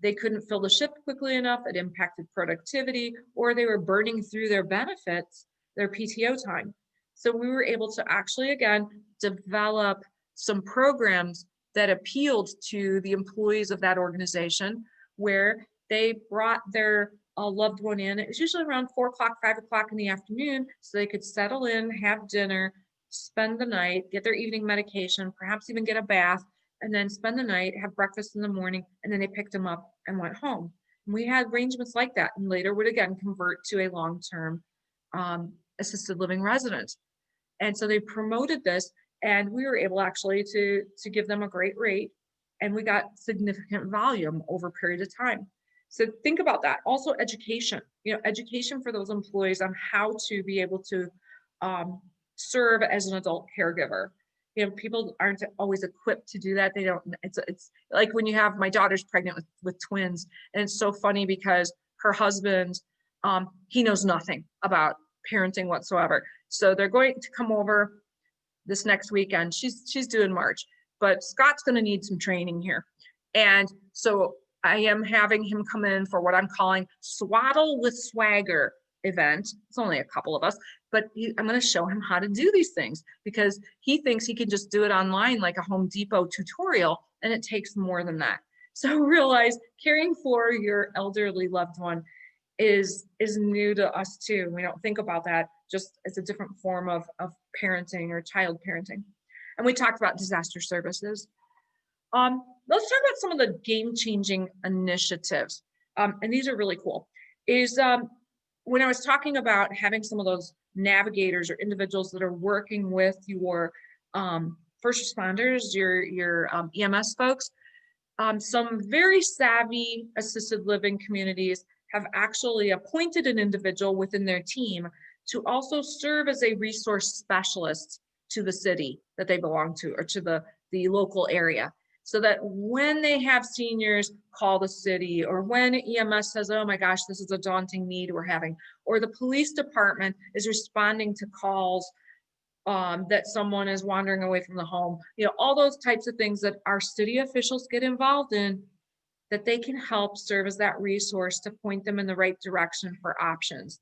Speaker 2: they couldn't fill the shift quickly enough. It impacted productivity, or they were burning through their benefits, their PTO time. So we were able to actually, again, develop some programs that appealed to the employees of that organization, where they brought their loved one in. It was usually around 4 o'clock, 5 o'clock in the afternoon, so they could settle in, have dinner, spend the night, get their evening medication, perhaps even get a bath, and then spend the night, have breakfast in the morning, and then they picked them up and went home. And we had arrangements like that, and later would again convert to a long-term assisted living resident. And so they promoted this, and we were able actually to give them a great rate, and we got significant volume over a period of time. So think about that. Also education, you know, education for those employees on how to be able to serve as an adult caregiver. You know, people aren't always equipped to do that. They don't, it's like when you have, my daughter's pregnant with twins, and it's so funny because her husband, he knows nothing about parenting whatsoever. So they're going to come over this next weekend. She's due in March, but Scott's going to need some training here. And so I am having him come in for what I'm calling Swaddle with Swagger event. It's only a couple of us, but I'm going to show him how to do these things, because he thinks he can just do it online like a Home Depot tutorial, and it takes more than that. So realize caring for your elderly loved one is new to us too. We don't think about that just as a different form of parenting or child parenting. And we talked about disaster services. Let's talk about some of the game-changing initiatives. And these are really cool. When I was talking about having some of those navigators or individuals that are working with your first responders, your EMS folks, some very savvy assisted living communities have actually appointed an individual within their team to also serve as a resource specialist to the city that they belong to, or to the local area. So that when they have seniors call the city, or when EMS says, oh my gosh, this is a daunting need we're having, or the police department is responding to calls that someone is wandering away from the home, you know, all those types of things that our city officials get involved in, that they can help serve as that resource to point them in the right direction for options.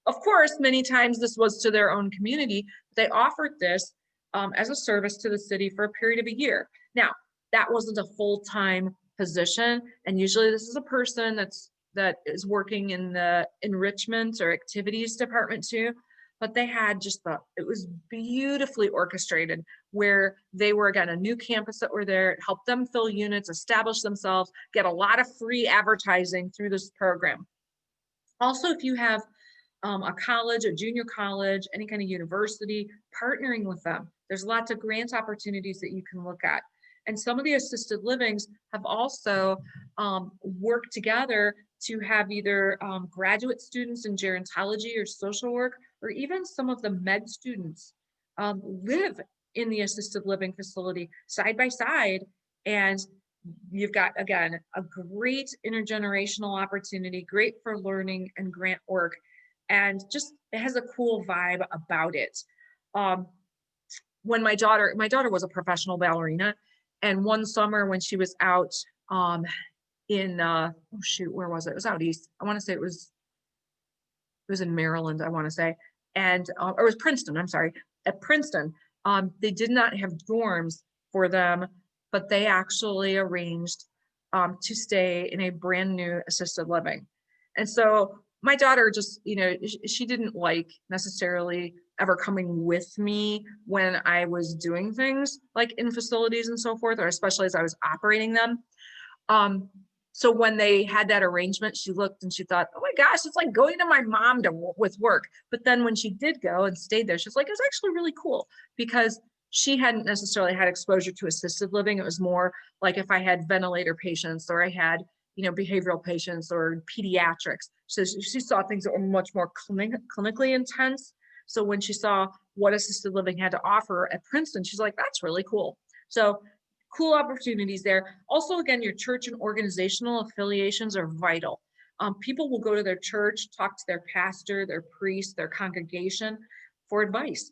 Speaker 2: Of course, many times this was to their own community. They offered this as a service to the city for a period of a year. Now, that wasn't a full-time position, and usually this is a person that is working in the enrichment or activities department too, but they had it was beautifully orchestrated, where they were, again, a new campus that were there. It helped them fill units, establish themselves, get a lot of free advertising through this program. Also, if you have a college, a junior college, any kind of university, partnering with them, there's lots of grant opportunities that you can look at. And some of the assisted livings have also worked together to have either graduate students in gerontology or social work, or even some of the med students live in the assisted living facility side by side. And you've got, again, a great intergenerational opportunity, great for learning and grant work. And just, it has a cool vibe about it. When my daughter was a professional ballerina, and one summer when she was out in, oh shoot, where was it? It was out east. I want to say it was in Maryland, I want to say. And, or it was Princeton, I'm sorry. At Princeton, they did not have dorms for them, but they actually arranged to stay in a brand new assisted living. And so my daughter just, she didn't like necessarily ever coming with me when I was doing things like in facilities and so forth, or especially as I was operating them. So when they had that arrangement, she looked and she thought, oh my gosh, it's like going to my mom with work. But then when she did go and stayed there, she's like, it was actually really cool, because she hadn't necessarily had exposure to assisted living. It was more like if I had ventilator patients, or I had, behavioral patients or pediatrics. So she saw things that were much more clinically intense. So when she saw what assisted living had to offer at Princeton, she's like, that's really cool. So cool opportunities there. Also, again, your church and organizational affiliations are vital. People will go to their church, talk to their pastor, their priest, their congregation for advice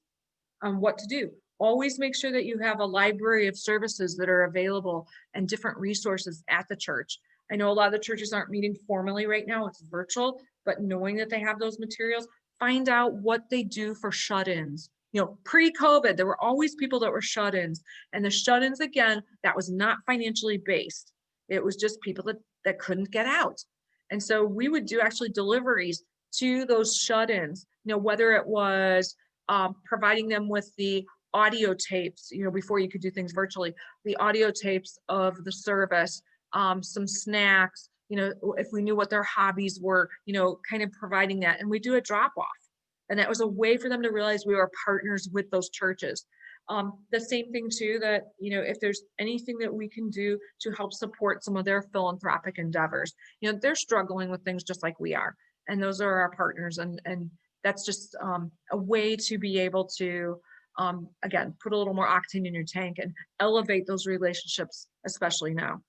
Speaker 2: on what to do. Always make sure that you have a library of services that are available and different resources at the church. I know a lot of the churches aren't meeting formally right now, it's virtual, but knowing that they have those materials, find out what they do for shut-ins. Pre-COVID, there were always people that were shut-ins, and the shut-ins, again, that was not financially based. It was just people that couldn't get out. And so we would do actually deliveries to those shut-ins, whether it was providing them with the audio tapes, before you could do things virtually, the audio tapes of the service, some snacks, if we knew what their hobbies were, kind of providing that. And we do a drop-off. And that was a way for them to realize we were partners with those churches. The same thing too, that, if there's anything that we can do to help support some of their philanthropic endeavors, they're struggling with things just like we are. And those are our partners. And that's just a way to be able to, again, put a little more octane in your tank and elevate those relationships, especially now.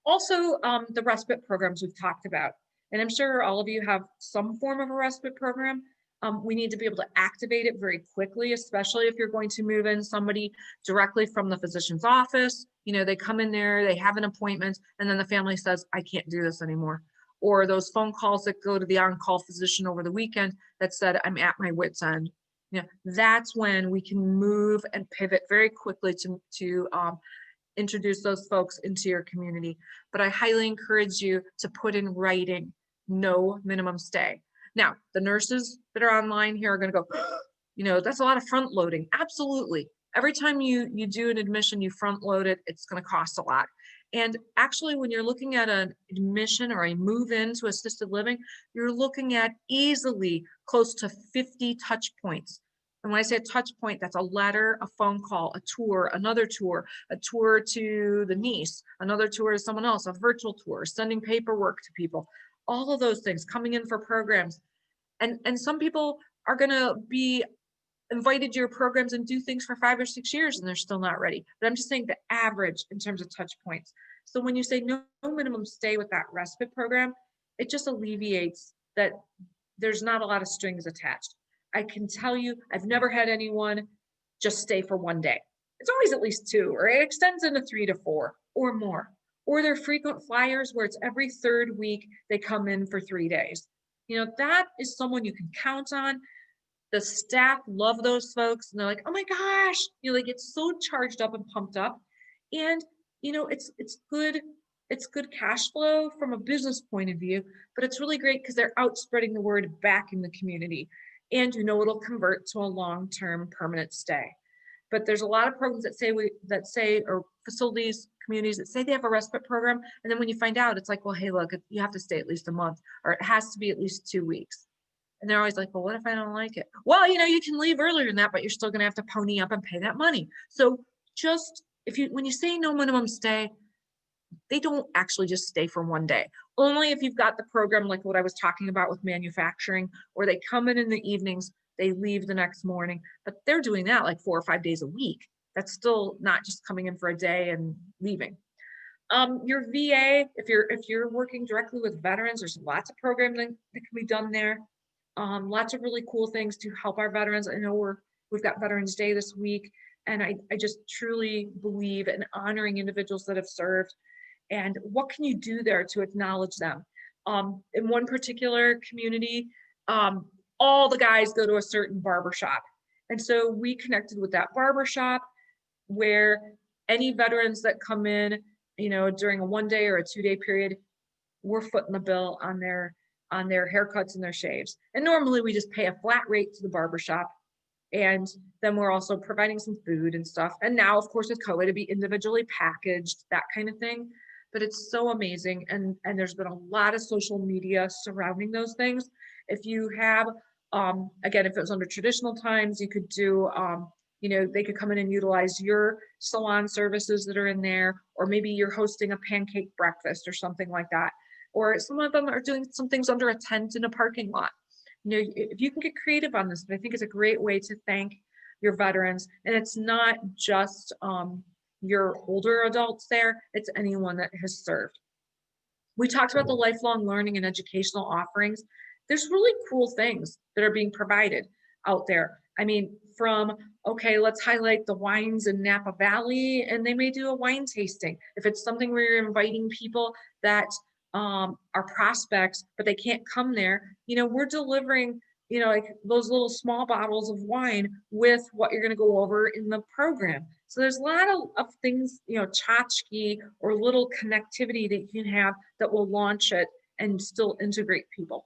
Speaker 2: Also, the respite programs we've talked about. And I'm sure all of you have some form of a respite program. We need to be able to activate it very quickly, especially if you're going to move in somebody directly from the physician's office. They come in there, they have an appointment, and then the family says, I can't do this anymore. Or those phone calls that go to the on-call physician over the weekend that said, I'm at my wit's end. That's when we can move and pivot very quickly to introduce those folks into your community. But I highly encourage you to put in writing, no minimum stay. Now, the nurses that are online here are going to go, that's a lot of front loading. Absolutely. Every time you do an admission, you front load it, it's going to cost a lot. And actually, when you're looking at an admission or a move into assisted living, you're looking at easily close to 50 touch points. And when I say a touch point, that's a letter, a phone call, a tour, another tour, a tour to the niece, another tour to someone else, a virtual tour, sending paperwork to people, all of those things, coming in for programs. And some people are going to be invited to your programs and do things for 5 or 6 years and they're still not ready. But I'm just saying the average in terms of touch points. So when you say no minimum stay with that respite program, it just alleviates that there's not a lot of strings attached. I can tell you, I've never had anyone just stay for one day. It's always at least 2, or it extends into 3 to 4 or more. Or they're frequent flyers where it's every 3rd week they come in for 3 days. That is someone you can count on. The staff love those folks, and they're like, oh my gosh, they get so charged up and pumped up. And it's good cash flow from a business point of view, but it's really great because they're out spreading the word back in the community. And it'll convert to a long-term permanent stay. But there's a lot of programs that say, or facilities, communities that say they have a respite program, and then when you find out, it's like, well, hey, look, you have to stay at least a month, or it has to be at least 2 weeks. And they're always like, well, what if I don't like it? Well, you can leave earlier than that, but you're still going to have to pony up and pay that money. So just when you say no minimum stay, they don't actually just stay for 1 day. Only if you've got the program like what I was talking about with manufacturing, or they come in the evenings, they leave the next morning, but they're doing that like 4 or 5 days a week. That's still not just coming in for a day and leaving. Your VA, if you're working directly with veterans, there's lots of programming that can be done there. Lots of really cool things to help our veterans. I know we've got Veterans Day this week, and I just truly believe in honoring individuals that have served. And what can you do there to acknowledge them? In one particular community, all the guys go to a certain barber shop. And so we connected with that barber shop where any veterans that come in, during a 1 day or a 2 day period, we're footing the bill on their haircuts and their shaves. And normally we just pay a flat rate to the barber shop. And then we're also providing some food and stuff. And now, of course, with COVID, it'd be individually packaged, that kind of thing. But it's so amazing. And there's been a lot of social media surrounding those things. If you have, again, if it was under traditional times, you could do, they could come in and utilize your salon services that are in there, or maybe you're hosting a pancake breakfast or something like that. Or some of them are doing some things under a tent in a parking lot. If you can get creative on this, I think it's a great way to thank your veterans. And it's not just your older adults there, it's anyone that has served. We talked about the lifelong learning and educational offerings. There's really cool things that are being provided out there. I mean, okay, let's highlight the wines in Napa Valley, and they may do a wine tasting. If it's something where you're inviting people that are prospects, but they can't come there, we're delivering, like those little small bottles of wine with what you're going to go over in the program. So there's a lot of things, tchotchke or little connectivity that you can have that will launch it and still integrate people.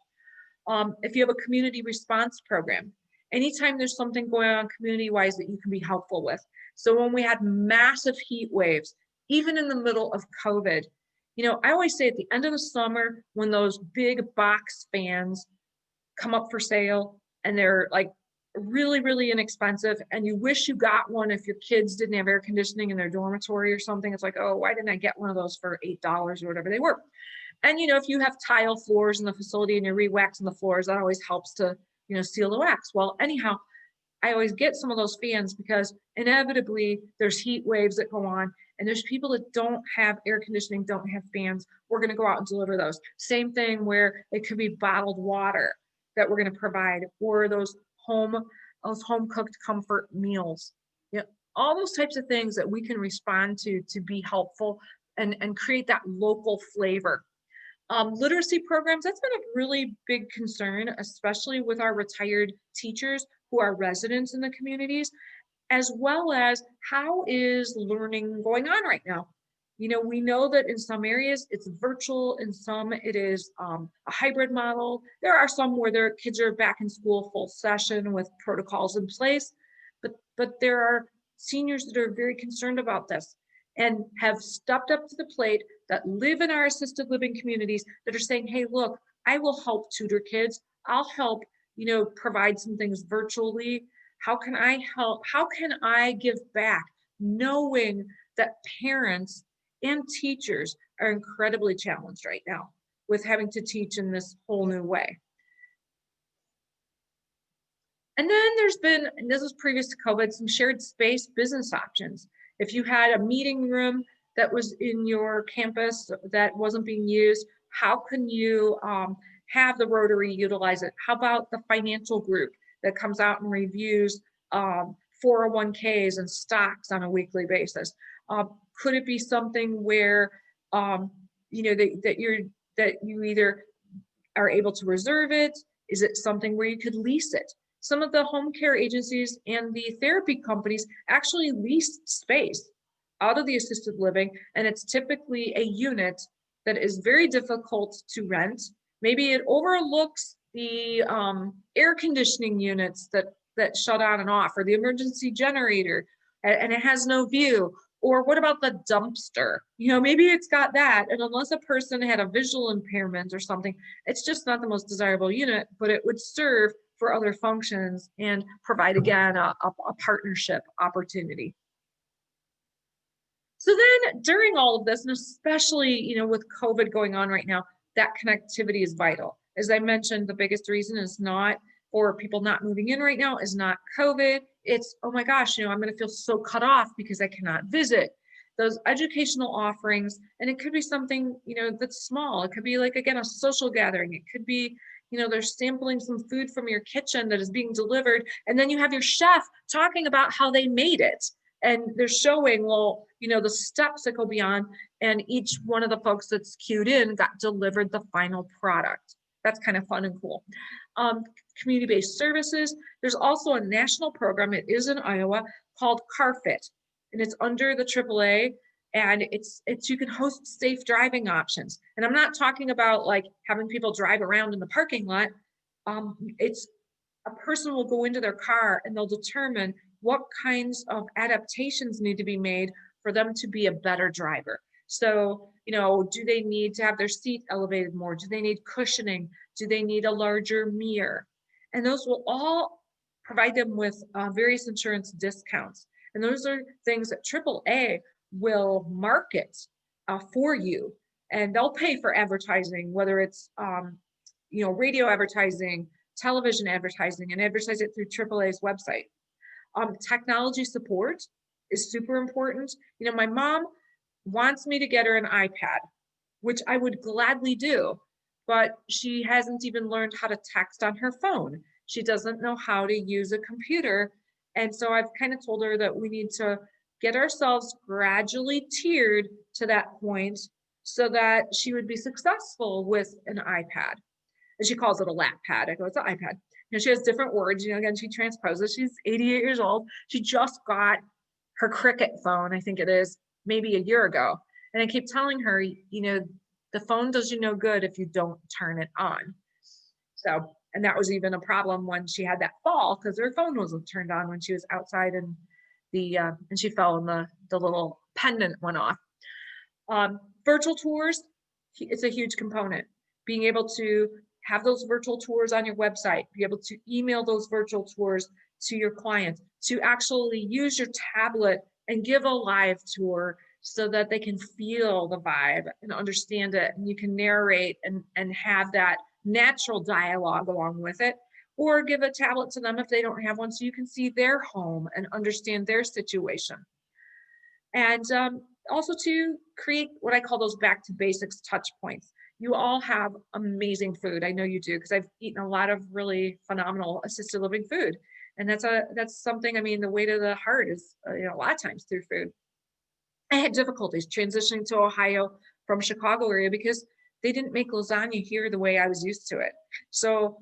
Speaker 2: If you have a community response program, anytime there's something going on community-wise that you can be helpful with. So when we had massive heat waves, even in the middle of COVID, I always say at the end of the summer, when those big box fans come up for sale and they're like really, really inexpensive, and you wish you got one if your kids didn't have air conditioning in their dormitory or something, it's like, oh, why didn't I get one of those for $8 or whatever they were? And, if you have tile floors in the facility and you're re-waxing the floors, that always helps to, seal the wax. Well, anyhow, I always get some of those fans because inevitably there's heat waves that go on, and there's people that don't have air conditioning, don't have fans. We're going to go out and deliver those. Same thing where it could be bottled water that we're going to provide, or those home cooked comfort meals. All those types of things that we can respond to be helpful and create that local flavor. Literacy programs, that's been a really big concern, especially with our retired teachers who are residents in the communities, as well as how is learning going on right now. We know that in some areas it's virtual, in some it is a hybrid model. There are some where their kids are back in school full session with protocols in place, but there are seniors that are very concerned about this and have stepped up to the plate, that live in our assisted living communities, that are saying, hey, look, I will help tutor kids. I'll help, provide some things virtually. How can I help? How can I give back, knowing that parents and teachers are incredibly challenged right now with having to teach in this whole new way? And then there's been, and this was previous to COVID, some shared space business options. If you had a meeting room that was in your campus that wasn't being used, how can you have the Rotary utilize it? How about the financial group that comes out and reviews 401ks and stocks on a weekly basis? Could it be something where that you either are able to reserve it? Is it something where you could lease it? some of the home care agencies and the therapy companies actually lease space out of the assisted living, and it's typically a unit that is very difficult to rent. Maybe it overlooks the air conditioning units that shut on and off, or the emergency generator, and it has no view. Or what about the dumpster? Maybe it's got that, and unless a person had a visual impairment or something, it's just not the most desirable unit, but it would serve for other functions and provide, again, a partnership opportunity. So then during all of this, and especially, with COVID going on right now, that connectivity is vital. As I mentioned, the biggest reason is not for people not moving in right now is not COVID. It's, oh my gosh, I'm going to feel so cut off because I cannot visit. Those educational offerings, and it could be something, that's small. It could be like, again, a social gathering. It could be, they're sampling some food from your kitchen that is being delivered. And then you have your chef talking about how they made it. And they're showing, the steps that go beyond, and each one of the folks that's queued in got delivered the final product. That's kind of fun and cool. Community-based services. There's also a national program, it is in Iowa, called CarFit, and it's under the AAA, and it's you can host safe driving options. And I'm not talking about like having people drive around in the parking lot. It's a person will go into their car and they'll determine what kinds of adaptations need to be made for them to be a better driver. So, do they need to have their seat elevated more? Do they need cushioning? Do they need a larger mirror? And those will all provide them with various insurance discounts. And those are things that AAA will market for you. And they'll pay for advertising, whether it's, radio advertising, television advertising, and advertise it through AAA's website. Technology support is super important. My mom wants me to get her an iPad, which I would gladly do, but she hasn't even learned how to text on her phone. She doesn't know how to use a computer. And so I've kind of told her that we need to get ourselves gradually tiered to that point so that she would be successful with an iPad. And she calls it a lap pad. I go, it's an iPad. She has different words, again, she transposes. She's 88 years old. She just got her Cricket phone, I think it is, maybe a year ago. And I keep telling her, the phone does you no good if you don't turn it on. So, and that was even a problem when she had that fall, because her phone wasn't turned on when she was outside, and and she fell and the little pendant went off. Virtual tours, it's a huge component. Being able to have those virtual tours on your website, be able to email those virtual tours to your clients, to actually use your tablet and give a live tour so that they can feel the vibe and understand it. And you can narrate and have that natural dialogue along with it, or give a tablet to them if they don't have one so you can see their home and understand their situation. And also to create what I call those back to basics touch points. You all have amazing food. I know you do, because I've eaten a lot of really phenomenal assisted living food. And that's something, the way to the heart is, a lot of times through food. I had difficulties transitioning to Ohio from Chicago area because they didn't make lasagna here the way I was used to it. So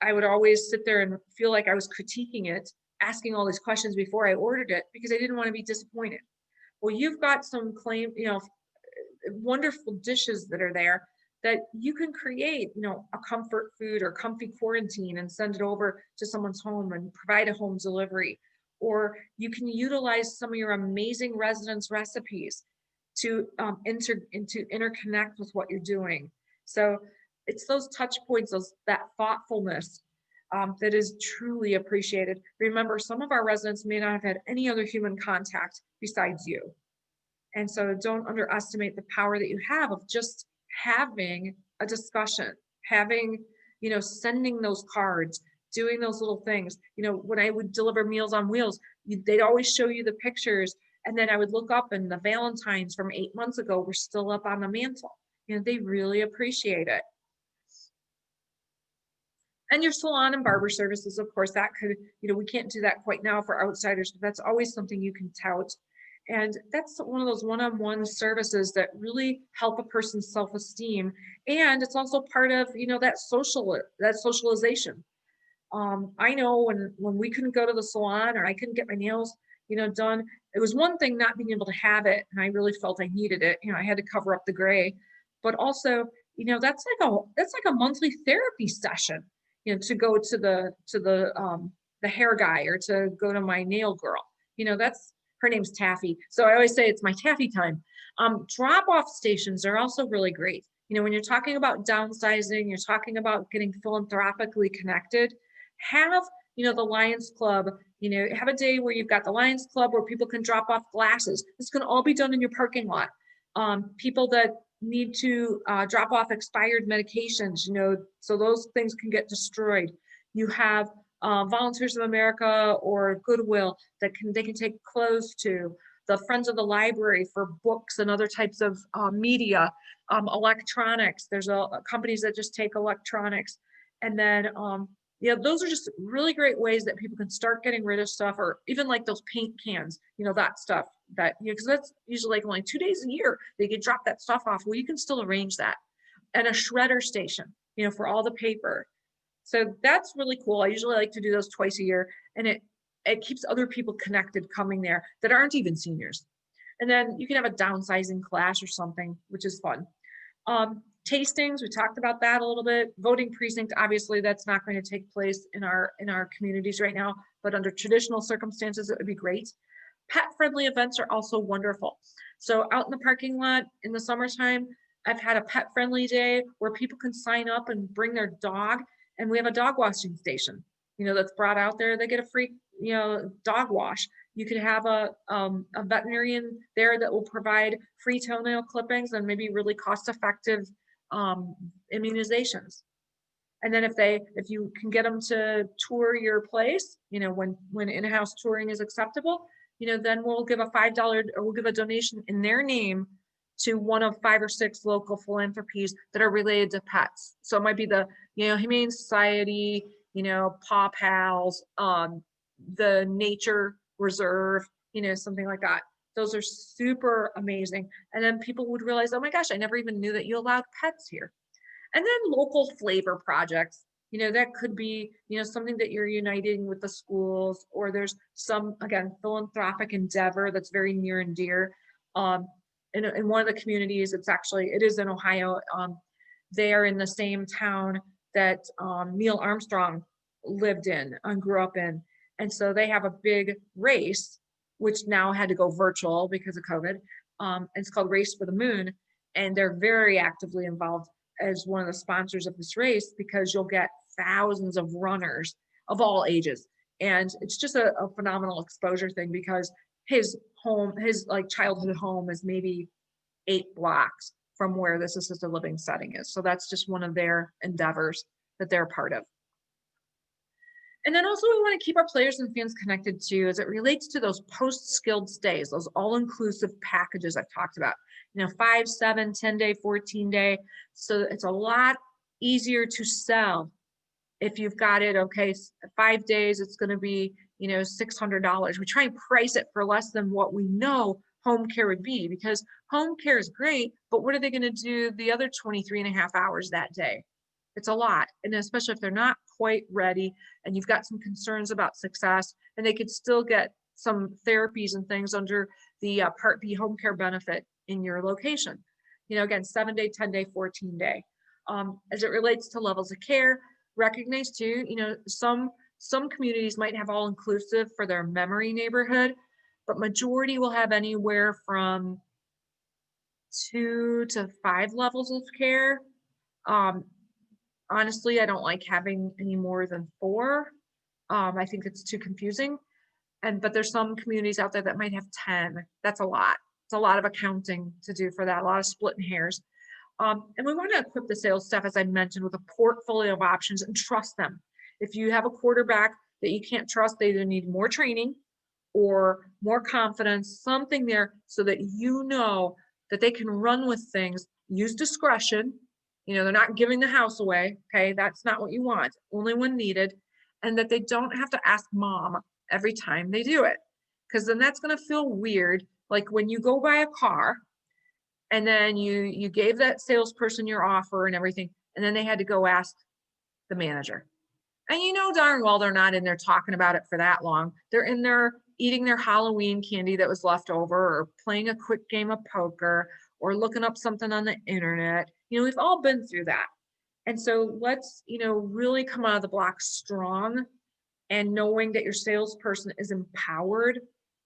Speaker 2: I would always sit there and feel like I was critiquing it, asking all these questions before I ordered it, because I didn't want to be disappointed. Well, you've got some wonderful dishes that are there that you can create, a comfort food or comfy quarantine and send it over to someone's home and provide a home delivery. Or you can utilize some of your amazing residents' recipes to interconnect with what you're doing. So it's those touch points, that thoughtfulness that is truly appreciated. Remember, some of our residents may not have had any other human contact besides you. And so don't underestimate the power that you have of just having a discussion, sending those cards, doing those little things. When I would deliver Meals on Wheels, they'd always show you the pictures. And then I would look up and the Valentines from 8 months ago were still up on the mantle. They really appreciate it. And your salon and barber services, of course, that could, we can't do that quite now for outsiders, but that's always something you can tout. And that's one of those one-on-one services that really help a person's self-esteem. And it's also part of, that socialization. I know when we couldn't go to the salon or I couldn't get my nails, done, it was one thing not being able to have it, and I really felt I needed it. I had to cover up the gray, but also, that's like a monthly therapy session, to go to the hair guy or to go to my nail girl. That's her name's Taffy. So I always say it's my Taffy time. Drop-off stations are also really great. When you're talking about downsizing, you're talking about getting philanthropically connected, have, the Lions Club, have a day where you've got the Lions Club where people can drop off glasses. It's going to all be done in your parking lot. People that need to drop off expired medications, so those things can get destroyed. You have Volunteers of America or Goodwill that they can take clothes to. The Friends of the Library for books and other types of media, electronics. There's companies that just take electronics. And then, those are just really great ways that people can start getting rid of stuff, or even like those paint cans, that stuff that, because that's usually like only 2 days a year they can drop that stuff off. Well, you can still arrange that. And a shredder station, for all the paper. So that's really cool. I usually like to do those twice a year, and it keeps other people connected coming there that aren't even seniors. And then you can have a downsizing class or something, which is fun. Tastings, we talked about that a little bit. Voting precinct, obviously that's not going to take place in our communities right now, but under traditional circumstances, it would be great. Pet-friendly events are also wonderful. So out in the parking lot in the summertime, I've had a pet-friendly day where people can sign up and bring their dog, and we have a dog washing station, that's brought out there. They get a free, dog wash. You could have a veterinarian there that will provide free toenail clippings and maybe really cost-effective immunizations. And then if you can get them to tour your place, when in-house touring is acceptable, then we'll give a $5 or we'll give a donation in their name to one of 5 or 6 local philanthropies that are related to pets. So it might be the, Humane Society, Paw Pals, the Nature Reserve, something like that. Those are super amazing. And then people would realize, oh my gosh, I never even knew that you allowed pets here. And then local flavor projects, that could be, something that you're uniting with the schools, or there's some, again, philanthropic endeavor that's very near and dear. In one of the communities, it is in Ohio. They are in the same town that Neil Armstrong lived in and grew up in. And so they have a big race, which now had to go virtual because of COVID. It's called Race for the Moon. And they're very actively involved as one of the sponsors of this race, because you'll get thousands of runners of all ages. And it's just a phenomenal exposure thing, because his childhood home is maybe 8 blocks from where this assisted living setting is. So that's just one of their endeavors that they're part of. And then also we want to keep our players and fans connected too, as it relates to those post-skilled stays, those all-inclusive packages I've talked about, 5, 7, 10-day, 14-day. So it's a lot easier to sell if you've got it, okay, 5 days, it's going to be, $600. We try and price it for less than what we know home care would be, because home care is great, but what are they going to do the other 23 and a half hours that day? It's a lot. And especially if they're not quite ready and you've got some concerns about success, and they could still get some therapies and things under the Part B home care benefit in your location. Again, 7-day, 10-day, 14-day. As it relates to levels of care, recognize too, some communities might have all inclusive for their memory neighborhood, but majority will have anywhere from 2 to 5 levels of care. Honestly, I don't like having any more than 4. I think it's too confusing. But there's some communities out there that might have 10. That's a lot. It's a lot of accounting to do for that, a lot of splitting hairs. And we want to equip the sales staff, as I mentioned, with a portfolio of options and trust them. If you have a quarterback that you can't trust, they either need more training or more confidence, something there, so that that they can run with things, use discretion. They're not giving the house away. Okay, that's not what you want, only when needed. And that they don't have to ask mom every time they do it, because then that's going to feel weird. Like when you go buy a car and then you gave that salesperson your offer and everything, and then they had to go ask the manager. And you know darn well they're not in there talking about it for that long. They're in there eating their Halloween candy that was left over, or playing a quick game of poker, or looking up something on the internet. You know, we've all been through that. And so let's, you know, really come out of the blocks strong, and knowing that your salesperson is empowered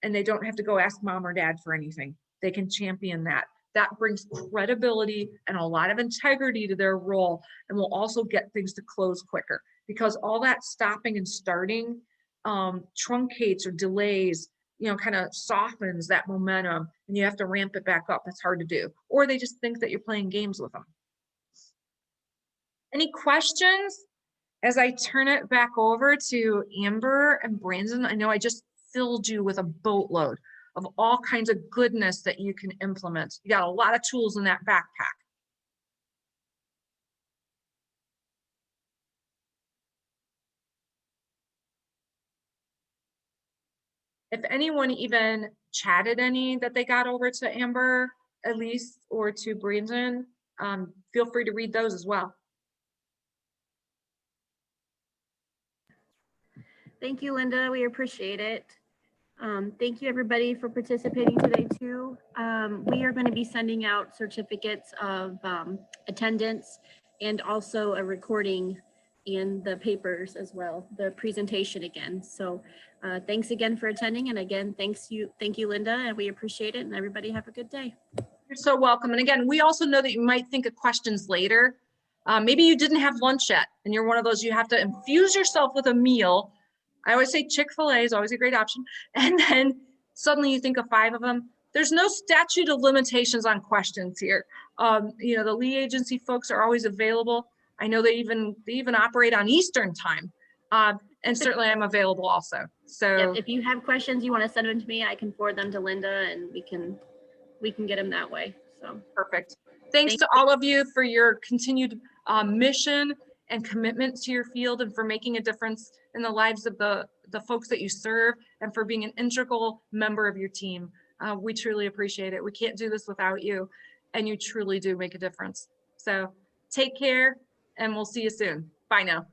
Speaker 2: and they don't have to go ask mom or dad for anything. They can champion that. That brings credibility and a lot of integrity to their role, and will also get things to close quicker, because all that stopping and starting truncates or delays, you know, kind of softens that momentum, and you have to ramp it back up. It's hard to do. Or they just think that you're playing games with them. Any questions as I turn it back over to Amber and Brandon? I know I just filled you with a boatload of all kinds of goodness that you can implement. You got a lot of tools in that backpack. If anyone even chatted any that they got over to Amber, at least, or to Brandon, feel free to read those as well.
Speaker 3: Thank you, Linda. We appreciate it. Thank you, everybody, for participating today, too. We are going to be sending out certificates of attendance, and also a recording in the papers as well, the presentation again. So thanks again for attending. And again, thank you, Linda, and we appreciate it. And everybody have a good day.
Speaker 2: You're so welcome. And again, we also know that you might think of questions later. Maybe you didn't have lunch yet, and you're one of those, you have to infuse yourself with a meal. I always say Chick-fil-A is always a great option. And then suddenly you think of 5 of them. There's no statute of limitations on questions here. You know, the lead agency folks are always available. I know they even operate on Eastern time. And certainly I'm available also. So
Speaker 3: if you have questions, you want to send them to me, I can forward them to Linda, and we can get them that way. So
Speaker 2: perfect. Thanks to all of you for your continued mission and commitment to your field, and for making a difference in the lives of the folks that you serve, and for being an integral member of your team. We truly appreciate it. We can't do this without you, and you truly do make a difference. So take care, and we'll see you soon. Bye now.